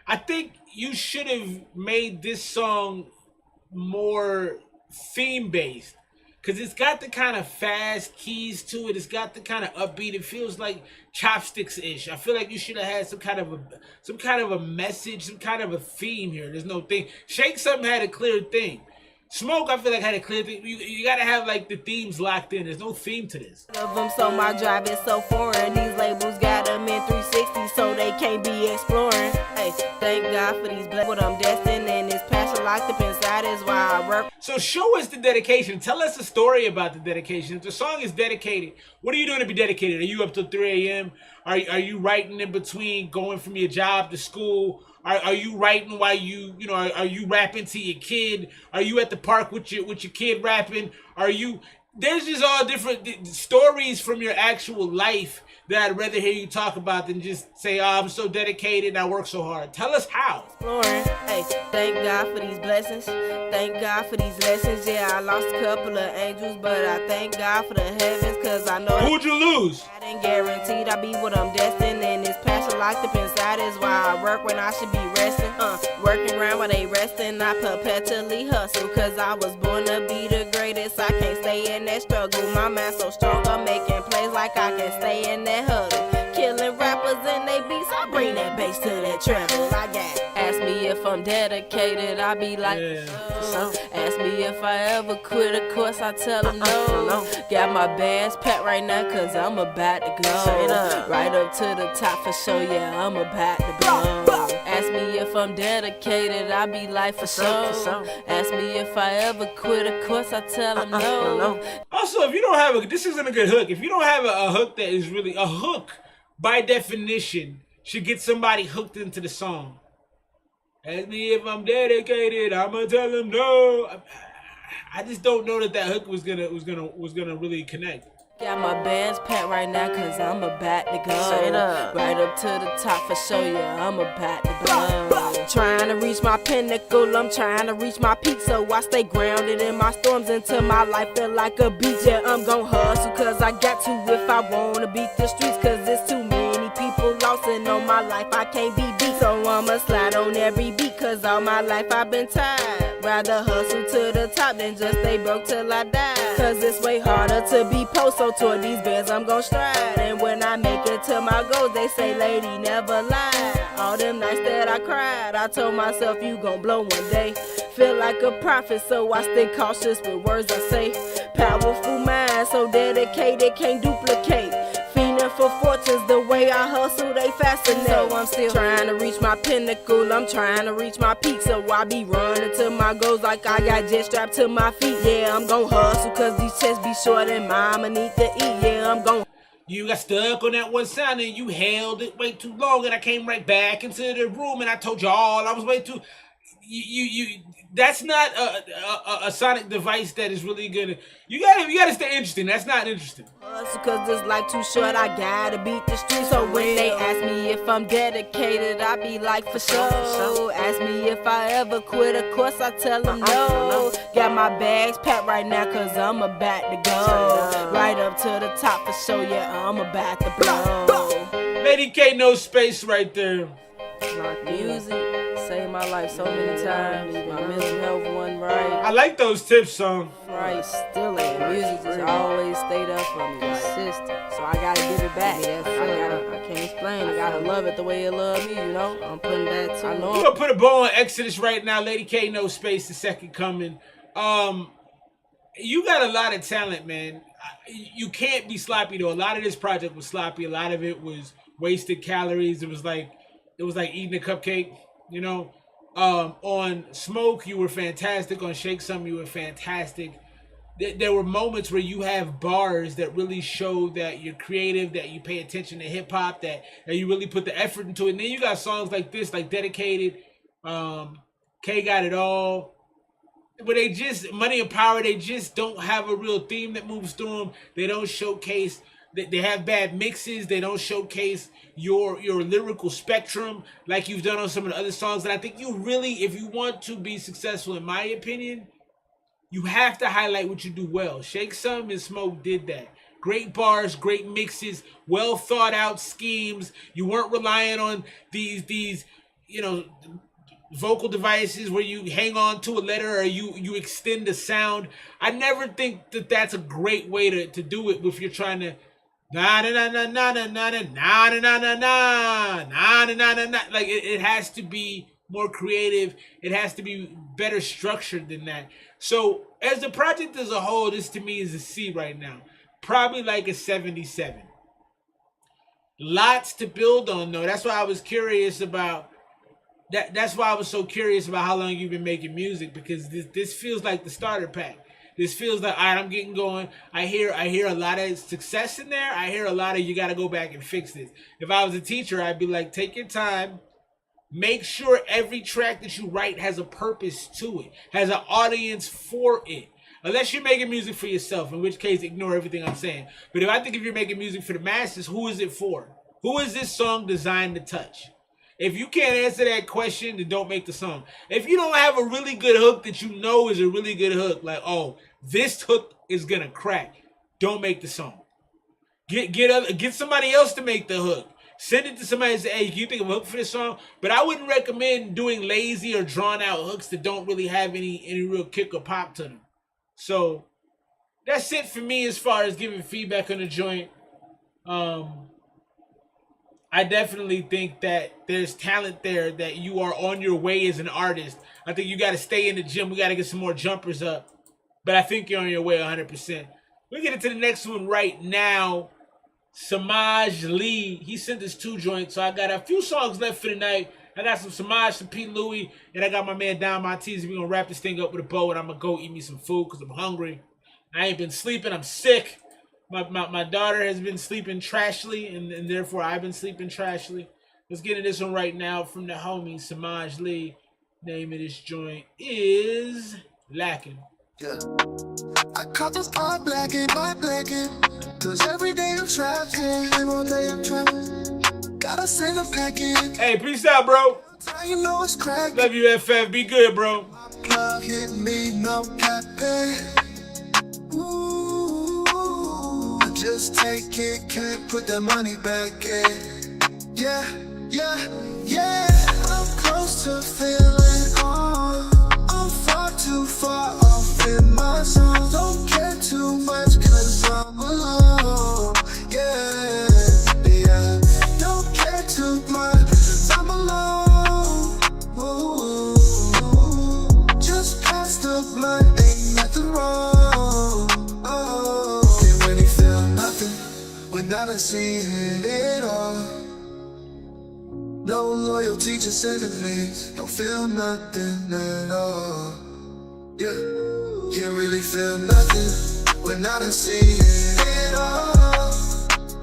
I think you should have made this song more theme-based, because it's got the kind of fast keys to it. It's got the kind of upbeat. It feels like Chopsticks-ish. I feel like you should have had some kind of a message, some kind of a theme here. There's no thing. Shake Something had a clear theme. Smoke, I feel like, had a clear theme. You gotta have like the themes locked in. There's no theme to this. Of them, so my drive is so foreign. These labels got them in 360, so they can't be exploring. Hey, thank God for these blessings. What I'm destined, and this passion locked up inside is why I work. So show us the dedication. Tell us a story about the dedication. If the song is dedicated, what are you doing to be dedicated? Are you up till 3 a.m.? Are you writing in between going from your job to school? Are you writing while are you rapping to your kid? Are you at the park with your kid rapping? There's just all different stories from your actual life that I'd rather hear you talk about than just say, oh, I'm so dedicated and I work so hard. Tell us how. Hey, thank God for these blessings. Thank God for these lessons. Yeah, I lost a couple of angels, but I thank God for the heavens, cause I know who'd you lose? I ain't guaranteed I be what I'm destined, and this passion locked up inside is why I work when I should be resting. Working around while they resting, I perpetually hustle, cause I was born to be the greatest. I can't stay in that struggle. My mind so strong, I'm making plays like I can stay in that huddle. Killing rappers and they beats, I bring that bass to that treble. I got ask me if I'm dedicated, I be like so. Ask me if I ever quit, of course I tell them no. Got my bags packed right now, cause I'm about to go right up to the top for sure. Yeah, I'm about to blow. Ask me if I'm dedicated, I be like for sure. Ask me if I ever quit, of course I tell them no. Also, if you don't have this isn't a good hook. If you don't have a hook that is really a hook, by definition, should get somebody hooked into the song. Ask me if I'm dedicated, I'ma tell them no. I just don't know that hook was gonna really connect. Got my bands packed right now, cause I'm about to go right up to the top for sure. Yeah, I'm about to blow. Trying to reach my pinnacle, I'm trying to reach my peak, so I stay grounded in my storms until my life feel like a beach. Yeah, I'm gon' hustle, cause I got to if I wanna beat the streets, cause it's too many people lost and on my life I can't be beat. So I'ma slide on every beat, cause all my life I've been tired. Rather hustle to the top than just stay broke till I die, cause it's way harder to be post. So toward these bands I'm gon' stride, and when I make it to my goals, they say, lady, never lie. All them nights that I cried, I told myself you gon' blow one day. Feel like a prophet, so I stay cautious with words I say. Powerful mind, so dedicated, can't duplicate. Fiending for fortunes, the way I hustle, they fascinate. So I'm still trying to reach my pinnacle, I'm trying to reach my peak. So I be running to my goals like I got jet strapped to my feet. Yeah, I'm gon' hustle, cause these chests be short and mama need to eat. Yeah, I'm gon' You got stuck on that one sound and you held it way too long, and I came right back into the room and I told y'all I was way too... that's not a sonic device that is really gonna. You gotta stay interesting. That's not interesting. Cause this life too short, I gotta beat the streets. So when they ask me if I'm dedicated, I be like, for sure. Ask me if I ever quit, of course I tell them no. Got my bags packed right now, cause I'm about to go. Right up to the top for sure, yeah, I'm about to blow. Lady K, Nospace right there. My music saved my life so many times. My mental health wasn't right. I like those tips, son. Right, still ain't. Music just always stayed up for me, consistent. So I gotta give it back. I can't explain. I gotta love it the way it loved me, you know? I'm putting that to. I know. We're gonna put a bow on Exodus right now. Lady K, Nospace, the second coming. You got a lot of talent, man. You can't be sloppy though. A lot of this project was sloppy. A lot of it was wasted calories. It was like eating a cupcake, you know. On Smoke, you were fantastic. On Shake Some, you were fantastic. There were moments where you have bars that really show that you're creative, that you pay attention to hip hop, that you really put the effort into it. And then you got songs like this, like Dedicated, K Got It All, where they just, Money and Power, they just don't have a real theme that moves through them. They don't showcase, they have bad mixes. They don't showcase your lyrical spectrum like you've done on some of the other songs. And I think you really, if you want to be successful, in my opinion, you have to highlight what you do well. Shake Some and Smoke did that. Great bars, great mixes, well thought out schemes. You weren't relying on these you know, vocal devices where you hang on to a letter or you extend the sound. I never think that that's a great way to do it if you're trying to na na na na na na na na na na na na na na na. Like it has to be more creative. It has to be better structured than that. So as the project as a whole, this to me is a C right now. Probably like a 77. Lots to build on though. That's why I was curious about that. That's why I was so curious about how long you've been making music, because this feels like the starter pack. This feels like, all right, I'm getting going. I hear a lot of success in there. I hear a lot of you got to go back and fix this. If I was a teacher, I'd be like, take your time. Make sure every track that you write has a purpose to it, has an audience for it. Unless you're making music for yourself, in which case ignore everything I'm saying. But if you're making music for the masses, who is it for? Who is this song designed to touch? If you can't answer that question, then don't make the song. If you don't have a really good hook that you know is a really good hook, like, oh, this hook is gonna crack, don't make the song. Get somebody else to make the hook. Send it to somebody and say, hey, can you think of a hook for this song? But I wouldn't recommend doing lazy or drawn out hooks that don't really have any real kick or pop to them. So that's it for me as far as giving feedback on the joint. I definitely think that there's talent there, that you are on your way as an artist. I think you got to stay in the gym. We got to get some more jumpers up. But I think you're on your way 100%. We'll get into the next one right now. SEMAJ Lee. He sent us 2 joints, so I got a few songs left for the night. I got some SEMAJ, some Pete Louie, and I got my man Don Monteezy. We're going to wrap this thing up with a bow, and I'm going to go eat me some food because I'm hungry. I ain't been sleeping. I'm sick. My daughter has been sleeping trashly, and therefore I've been sleeping trashly. Let's get into this one right now from the homie SEMAJ Lee. Name of this joint is Lacking. Yeah. I caught this all blacking, cause every day I'm trapping, all day I'm trapping. Gotta send a packet. Hey, peace out, bro. You know it's cracking. Love you, FF. Be good, bro. Plug hit me, no capping. Ooh, just take it, can't put the money back in. Yeah, I'm close to feeling on. I'm far too far off in my zone. Don't care too much cause I'm alone. Yeah. Don't care too much cause I'm alone. Ooh. Just pass the blunt, ain't nothing wrong. Oh. Can't really feel nothing when I done seen it all. No loyalty, just enemies. Don't feel nothing at all. Yeah, can't really feel nothing when I done seen it all.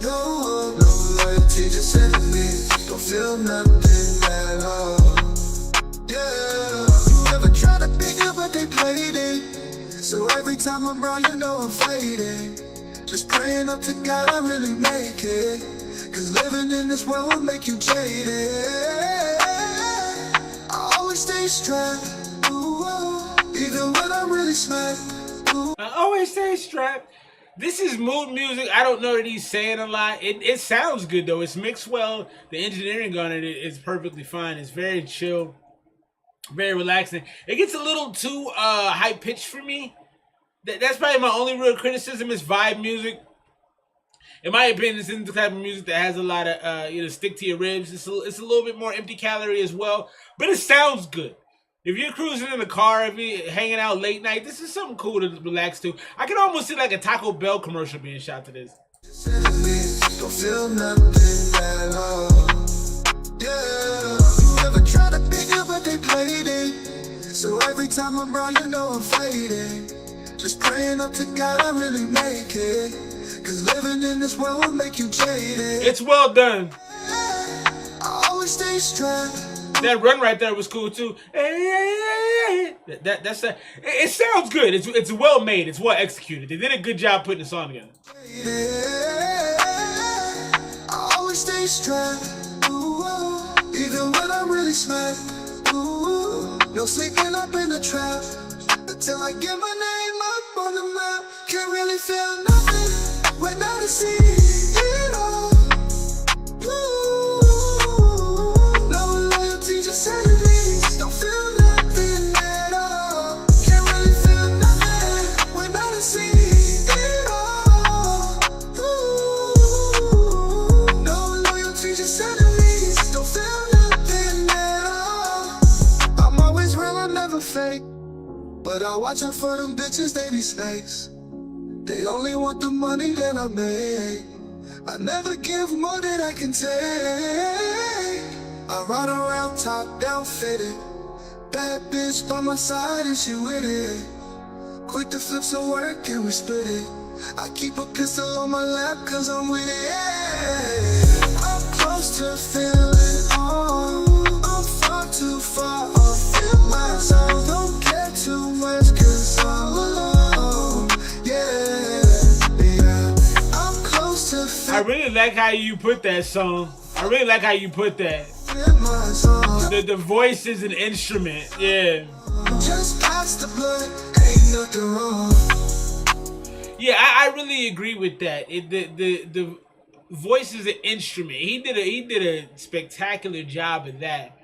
No loyalty, just enemies. Don't feel nothing at all. Yeah. played it. So every time I'm around, you know I'm fading. Just praying up to God I really make it. Cause living in this world will make you jaded. I always stay strapped, even when I'm really smacked. I always stay strapped. This is mood music. I don't know that he's saying a lot. It sounds good though. It's mixed well. The engineering on it is perfectly fine. It's very chill, very relaxing. It gets a little too high pitched for me. That's probably my only real criticism. Is vibe music. In my opinion, this isn't the type of music that has a lot of stick to your ribs. It's a little bit more empty calorie as well, but it sounds good. If you're cruising in the car, if you're hanging out late night, this is something cool to relax to. I can almost see like a Taco Bell commercial being shot to this. Don't feel nothing at all. Yeah, you never try to pick it, but they played it. So every time I'm around, you know I'm fading. Just praying up to God I really make it. Cause living in this world will make you jaded. It's well done. I always stay strapped. That run right there was cool too. That's it sounds good. It's well made. It's well executed. They did a good job putting the song together. I always stay strapped, even when I'm really smacked. No sleeping up in the trap until I get my name up on the map. Can't really feel nothing when I see it all. Don't feel nothing at all. Can't really feel nothing when I see it all. No loyalty, just enemies. Don't feel nothing at all. I'm always real, I'm never fake. But I watch out for them bitches, they be snakes. They only want the money that I make. I never give more than I can take. I ride around top down fitted. Bad bitch by my side and she with it. Quick to flip some work and we split it. I keep a pistol on my lap cause I'm with it, yeah. I'm close to feeling all. I'm far too far off in my zone. Don't care too much cause I'm alone, yeah. I'm close to feeling. I really like how you put that song. I really like how you put that. The voice is an instrument, yeah. Just pass the blood, ain't nothing wrong. Yeah, I really agree with that. The voice is an instrument. He did a spectacular job of that.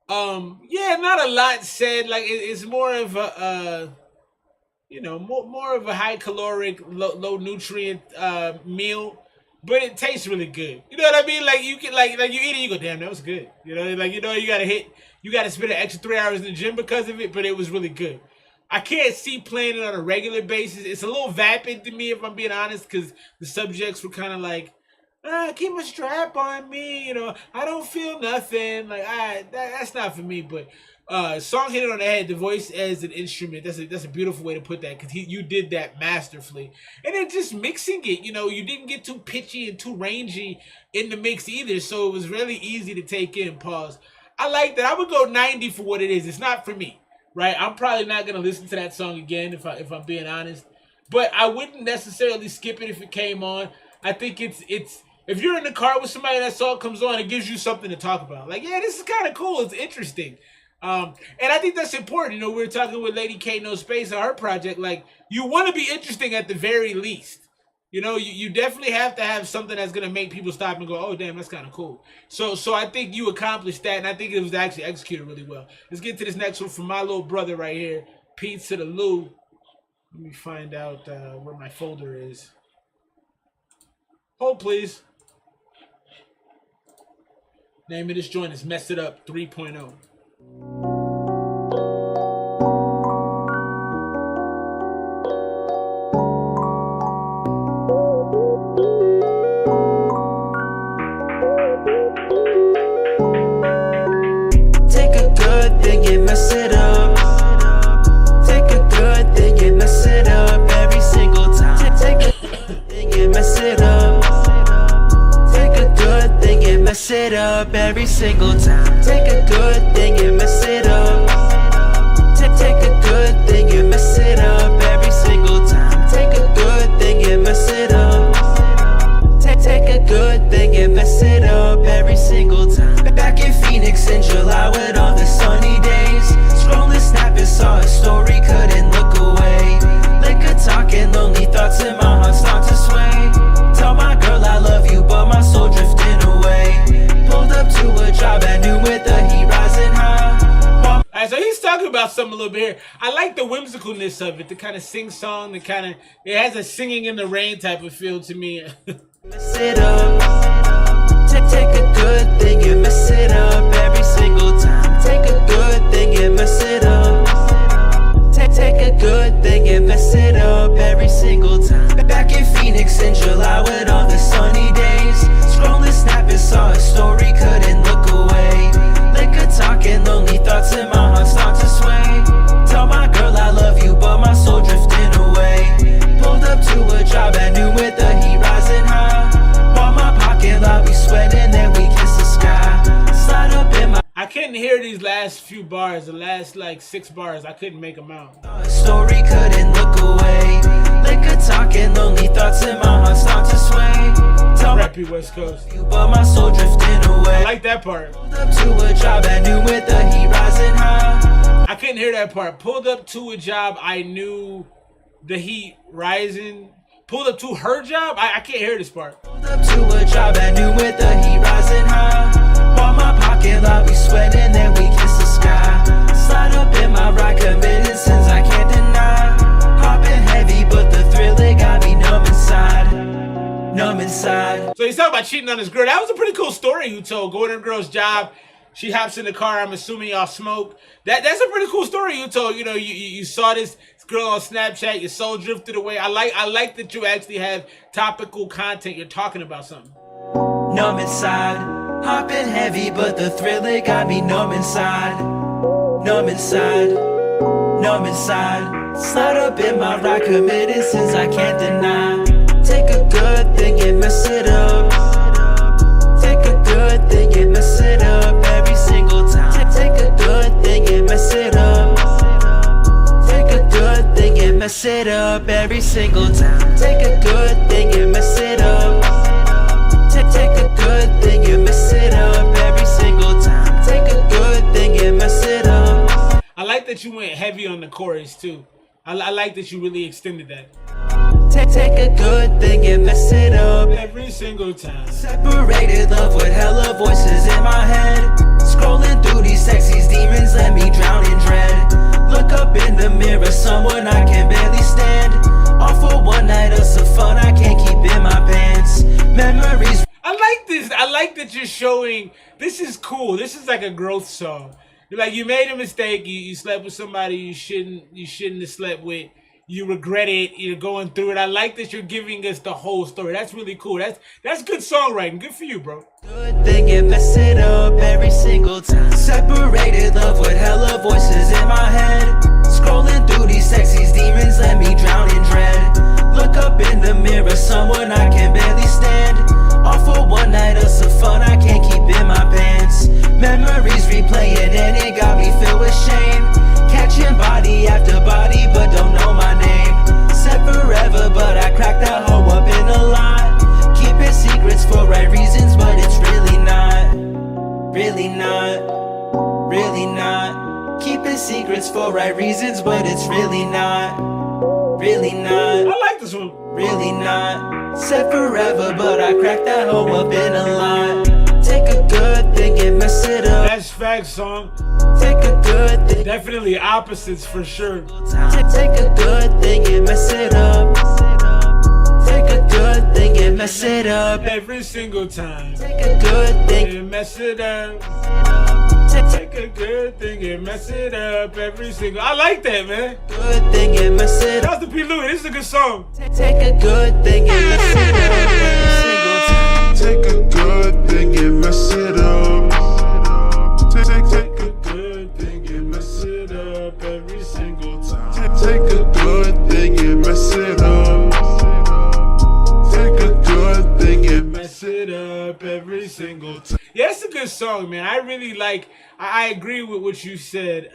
Yeah, not a lot said. Like it's more of a more of a high caloric, low nutrient meal. But it tastes really good. You know what I mean? Like you can like you eat it, you go, damn, that was good. You know, like you gotta spend an extra 3 hours in the gym because of it, but it was really good. I can't see playing it on a regular basis. It's a little vapid to me, if I'm being honest, because the subjects were kind of like, keep my strap on me, I don't feel nothing. Like that's not for me, but song hit it on the head. The voice as an instrument, that's a beautiful way to put that, because you did that masterfully. And then just mixing it, you didn't get too pitchy and too rangy in the mix either, so it was really easy to take in. Pause. I like that. I would go 90 for what it is. It's not for me, right? I'm probably not gonna listen to that song again if I'm being honest, but I wouldn't necessarily skip it if it came on. I think it's if you're in the car with somebody and that song comes on, it gives you something to talk about. Like, yeah, this is kind of cool. It's interesting. And I think that's important. We were talking with Ladyk, Nospace on her project. Like, you want to be interesting at the very least. You definitely have to have something that's going to make people stop and go, oh, damn, that's kind of cool. So I think you accomplished that, and I think it was actually executed really well. Let's get to this next one from my little brother right here, Peace to the LOUIE. Let me find out where my folder is. Hold, please. Name of this joint is Mess It Up 3.0. Take a good thing and mess it up. Take a good thing and mess it up every single time. Take a good thing and mess it up. Take a good thing and mess it up every single time. Take a good thing and mess it up. Take a good thing and something a little bit here. I like the whimsicalness of it, the kind of sing-song, the kind of, it has a singing in the rain type of feel to me. Mess it up. Take a good thing and mess it up every single time. Take a good thing and mess it up. Take a good thing and mess it up every single time. Back in Phoenix in July with all the sunny days. Scrolling, snapping, saw a story, couldn't look away. Liquor talking, lonely thoughts in my heart start to sway. Tell my girl I love you, but my soul drifting away. Pulled up to a job I knew with the heat rising high. Bought my pocket, I'll be sweating, then we kiss the sky. Slide up in my I couldn't hear these last few bars, the last like 6 bars. I couldn't make them out. story, couldn't look away. Liquor talking, lonely thoughts in my heart start to sway. Tell Rappy West Coast. you, but my soul drifting away. I like that part. Pulled up to a job I knew with the heat rising high. I couldn't hear that part. Pulled up to a job, I knew the heat rising. Pulled up to her job? I can't hear this part. Pulled up to a job I knew with the heat rising high. Bought my pocket, I'll be sweating, then we kiss the sky. Slide up in my ride, committed sins I can't deny. Hopping heavy, but the thrill, it got me numb inside. Numb inside. So he's talking about cheating on his girl. That was a pretty cool story you told. Going to a girl's job. She hops in the car. I'm assuming y'all smoke. That's a pretty cool story you told. You know, you saw this girl on Snapchat. Your soul drifted away. I like that you actually have topical content. You're talking about something. Numb inside. Hopping heavy, but the thrill, it got me numb inside. Numb inside. Numb inside. Slide up in my ride, committed sins I can't deny. Take a good thing and mess it up. Take a good thing and mess it up every single time. Take a good thing and mess it up. Take a good thing and mess it up every single time. Take a good thing and mess it up. Take a good thing and mess it up every single time. Take a good thing and mess it up. I like that you went heavy on the chorus too. I like that you really extended that. Take a good thing and mess it up every single time. Separated love with hella voices in my head. Scrolling through these sexies, demons let me drown in dread. Look up in the mirror, someone I can barely stand. All for one night of some fun I can't keep in my pants. Memories. I like this. I like that you're showing. This is cool. This is like a growth song. You're like, you made a mistake. You slept with somebody you shouldn't have slept with. You regret it. You're going through it. I like that you're giving us the whole story. That's really cool. That's good songwriting. Good for you, bro. Good thing and mess it up every single time. Separated love with hella voices in my head. Scrolling through these sexies, demons let me drown in dread. Look up in the mirror, someone I can barely stand. All for one night of some fun I can't keep in my pants. Memories replaying and it got me filled with shame. Catching body after body but don't know my name. Said forever but I cracked that hoe up in a lot. Keeping secrets for right reasons but it's really not. Really not. Really not. Keeping secrets for right reasons but it's really not. Really not. I like this one. Really not. Said forever but I cracked that hoe up in a lot. Take a good thing and mess it up. That's facts, song. Take a good thing. Definitely opposites for sure. Take a good thing and mess it up. Take a good thing and mess it up every single time. Take a good thing and mess it up. Take a good thing and mess it up every single. I like that, man. Good thing and mess it up. Shouts to P. Louie. This is a good song. Take a good thing and mess it up every single time. Take a good thing and mess it up. Take a good thing and mess it up every single time. Take a good thing and mess it up. Take a good thing and mess it up every single time. Yeah, it's a good song, man. I really like. I agree with what you said.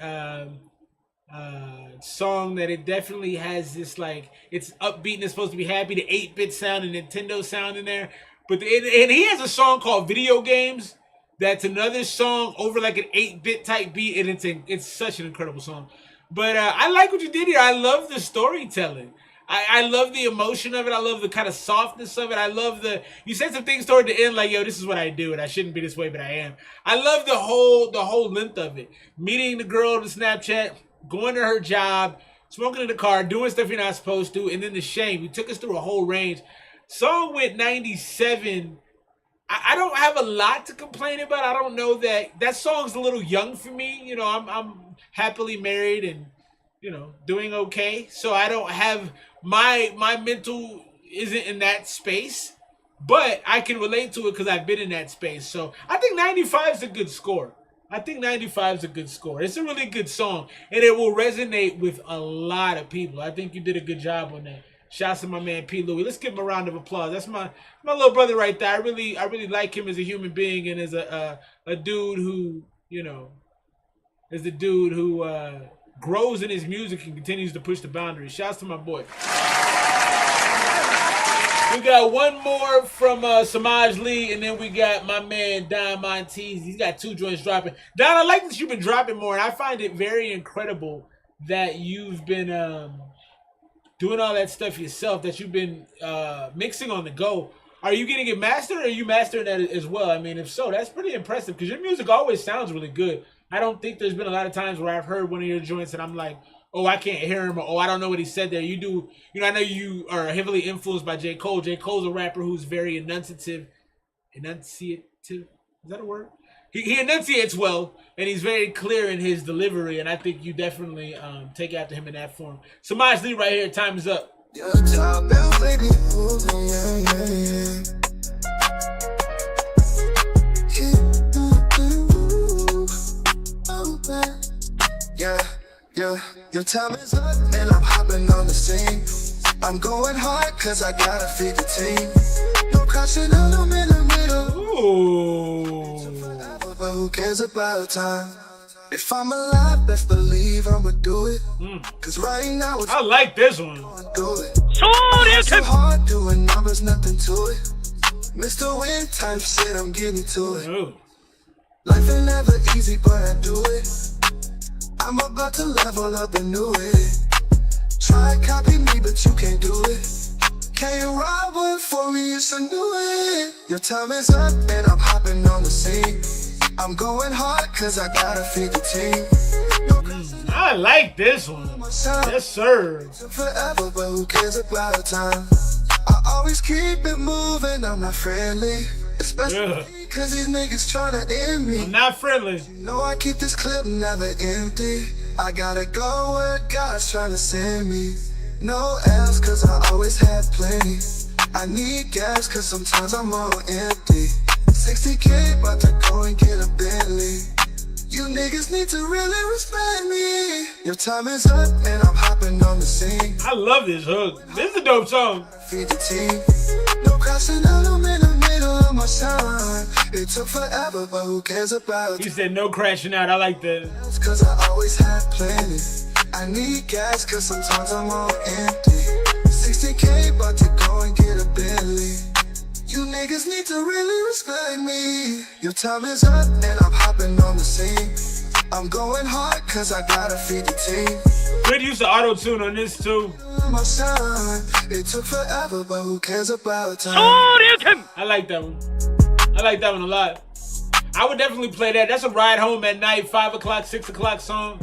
Song that it definitely has this like it's upbeat and it's supposed to be happy. The 8-bit sound and Nintendo sound in there. But and he has a song called Video Games. That's another song over like an 8-bit type beat, and it's such an incredible song. But I like what you did here. I love the storytelling. I love the emotion of it. I love the kind of softness of it. I love you said some things toward the end like, yo, this is what I do, and I shouldn't be this way, but I am. I love the whole length of it. Meeting the girl on the Snapchat, going to her job, smoking in the car, doing stuff you're not supposed to, and then the shame. You took us through a whole range. Song went 97. I don't have a lot to complain about. I don't know that song's a little young for me. You know, I'm happily married and, you know, doing okay. So I don't have my mental isn't in that space, but I can relate to it because I've been in that space. So I think 95 is a good score. It's a really good song, and it will resonate with a lot of people. I think you did a good job on that. Shouts to my man P. Louie. Let's give him a round of applause. That's my little brother right there. I really like him as a human being and as a dude who, you know, is the dude who grows in his music and continues to push the boundaries. Shouts to my boy. We got one more from SEMAJ Lee, and then we got my man Don Monteez. He's got 2 joints dropping. Don, I like that you've been dropping more, and I find it very incredible that you've been doing all that stuff yourself, that you've been mixing on the go. Are you getting it mastered, or are you mastering that as well? I mean, if so, that's pretty impressive, because your music always sounds really good. I don't think there's been a lot of times where I've heard one of your joints and I'm like, oh, I can't hear him, or oh, I don't know what he said there. You do, you know, I know you are heavily influenced by J. Cole. J. Cole's a rapper who's very enunciative. Is that a word? He enunciates well, and he's very clear in his delivery, and I think you definitely take after him in that form. SEMAJ Lee right here, time is up. Yeah, your time is up and I'm hopping on the scene. I'm going hard cause I gotta feed the team. No crashing out, I'm in the middle. Ooh. But who cares about time? If I'm alive, best believe I'ma do it. Cause right now it's I like this one. Do it. So hard doing numbers, nothing to it. Mr. Win time shit, I'm getting to it. Ooh. Life ain't never easy, but I do it. I'm about to level up and do it. Try to copy me, but you can't do it. Can you ride one for me? It's a new it. Your time is up and I'm hopping on the scene. I'm going hard cause I gotta feed the team. I like this one. Yes, sir. Forever, but who cares about time? I always keep it moving, I'm not friendly. Especially cause these niggas tryna end me. I'm not friendly. You know I keep this clip never empty. I gotta go where God's tryna send me. No else cause I always had plenty. I need gas cause sometimes I'm all empty. 60K about to go and get a Bentley. You niggas need to really respect me. Your time is up and I'm hopping on the scene. I love this hook. This is a dope song. Feed the team. No crashing out, I'm in the middle of my shine. It took forever, but who cares about He said no crashing out. I like that. Cause I always had plenty. I need gas cause sometimes I'm all empty. 60K about to go and get a Bentley. You niggas need to really respect me. Your time is up and I'm hopping on the scene. I'm going hard cause I gotta feed the team. Good use of auto-tune on this too. My son, it took forever, but who cares about time? I like that one. I like that one a lot. I would definitely play that. That's a ride home at night, 5 o'clock, 6 o'clock song.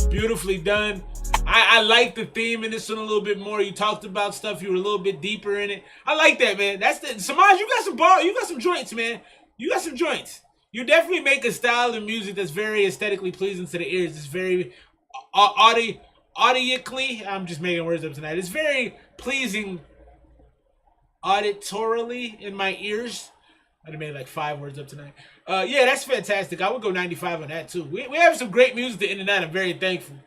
Beautifully done. I like the theme in this one a little bit more. You talked about stuff, you were a little bit deeper in it. I like that, man. That's the SEMAJ, you got some ball, you got some joints, man. You got some joints. You definitely make a style of music that's very aesthetically pleasing to the ears. It's very audically, I'm just making words up tonight. It's very pleasing auditorily in my ears. I made like 5 words up tonight. Yeah, that's fantastic. I would go 95 on that too. We have some great music to end the night. I'm very thankful.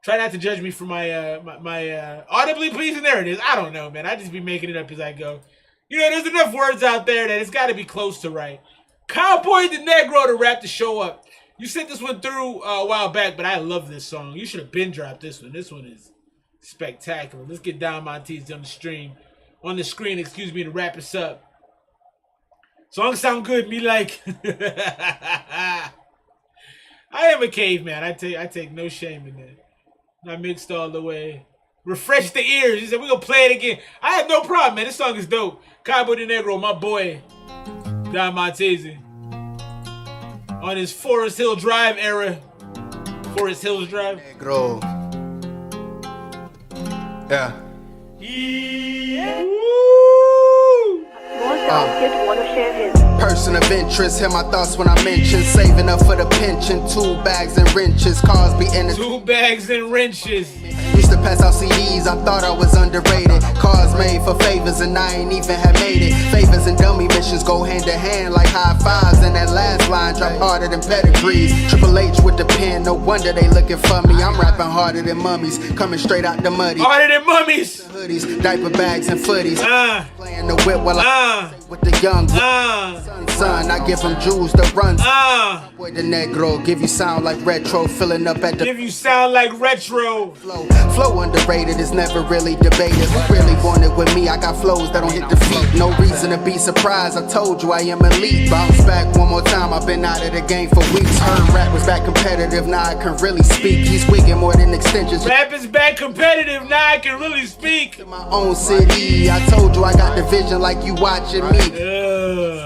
Try not to judge me for my my audibly pleasing. There it is. I don't know, man. I just be making it up as I go. You know, there's enough words out there that it's got to be close to right. Cowboy the Negro to wrap the show up. You sent this one through a while back, but I love this song. You should have been dropped this one. This one is spectacular. Let's get Don Monteez on the screen, excuse me, to wrap us up. Songs sound good, me like. I am a caveman. I take no shame in that. I mixed all the way. Refresh the ears. He said, we're going to play it again. I have no problem, man. This song is dope. Cowboy the Negro, my boy, Don Monteez. On his Forest Hill Drive era. Forest Hills Drive. Negro. Yeah. Person of interest, hear my thoughts when I mention saving up for the pension, 2 bags and wrenches, cars be in the 2 bags and wrenches. Used to pass out CDs, I thought I was underrated. Cars made for favors and I ain't even had made it. Favors and dummy missions go hand in hand like high fives. And that last line drop harder than pedigrees. Triple H with the pen, no wonder they looking for me. I'm rapping harder than mummies, coming straight out the muddy. Harder than mummies. Hoodies, diaper bags and footies. Playing the whip while I with the young son, I give him jewels to run. Boy, the Negro, give you sound like retro, filling up at the. Give you sound like retro. Flow underrated is never really debated. Who really want it with me? I got flows that don't hit the feet. No reason to be surprised. I told you I am elite. Bounce back one more time. I've been out of the game for weeks. Heard rap was back competitive. Now I can really speak. He's wigging more than extensions. Rap is back competitive. Now I can really speak. In my own city. I told you I got the vision like you watching me.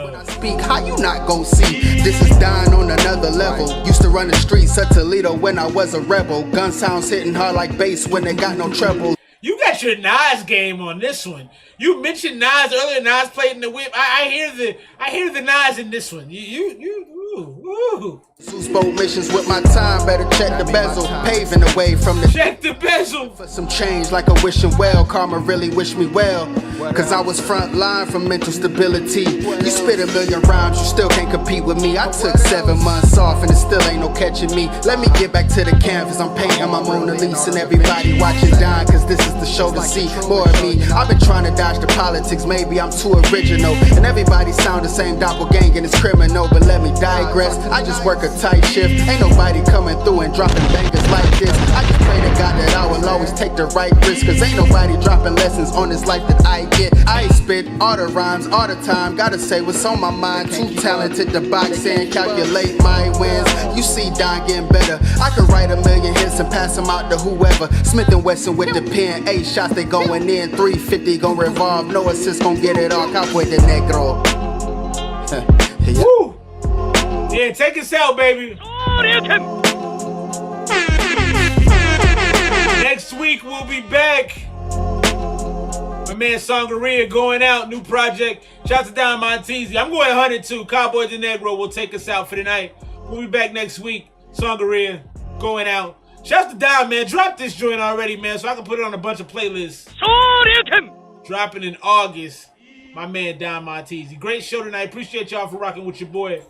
When I speak, how you not gon' see? This is dying on another level. Used to run the streets of Toledo when I was a rebel. Gun sounds hitting hard like bass when they got no treble. You got your Nas game on this one. You mentioned Nas earlier. Nas played in the whip. I hear the Nas in this one. Ooh. Spoke missions with my time, better check the bezel. Paving the way from the check the bezel for some change like a wishing well. Karma really wish me well, cause I was front line for mental stability. You spit a million rhymes, you still can't compete with me. I took 7 months off and it still ain't no catching me. Let me get back to the canvas, I'm painting my Mona Lisa. And everybody watching dying, cause this is the show to see more of me. I've been trying to dodge the politics, maybe I'm too original. And everybody sound the same, doppelganger is criminal. But let me digress, I just work a tight shift. Ain't nobody coming through and dropping bangers like this. I just pray to God that I will always take the right risk, cause ain't nobody dropping lessons on this life that I get. I spit all the rhymes all the time, gotta say what's on my mind. Too talented to box in, calculate my wins. You see Don getting better, I could write a million hits and pass them out to whoever. Smith & Wesson with the pen, 8 shots they going in, 350 gon' revolve, no assist gon' get it all. Cowboy the Negro. Yeah. Woo! Yeah, take us out, baby. Next week we'll be back. My man Sangaria going out, new project. Shout out to Don Montesi. I'm going 102. Cowboy the Negro will take us out for the night. We'll be back next week. Sangaria going out. Shout out to Don, man. Drop this joint already, man, so I can put it on a bunch of playlists. Dropping in August. My man Don Montesi. Great show tonight. Appreciate y'all for rocking with your boy.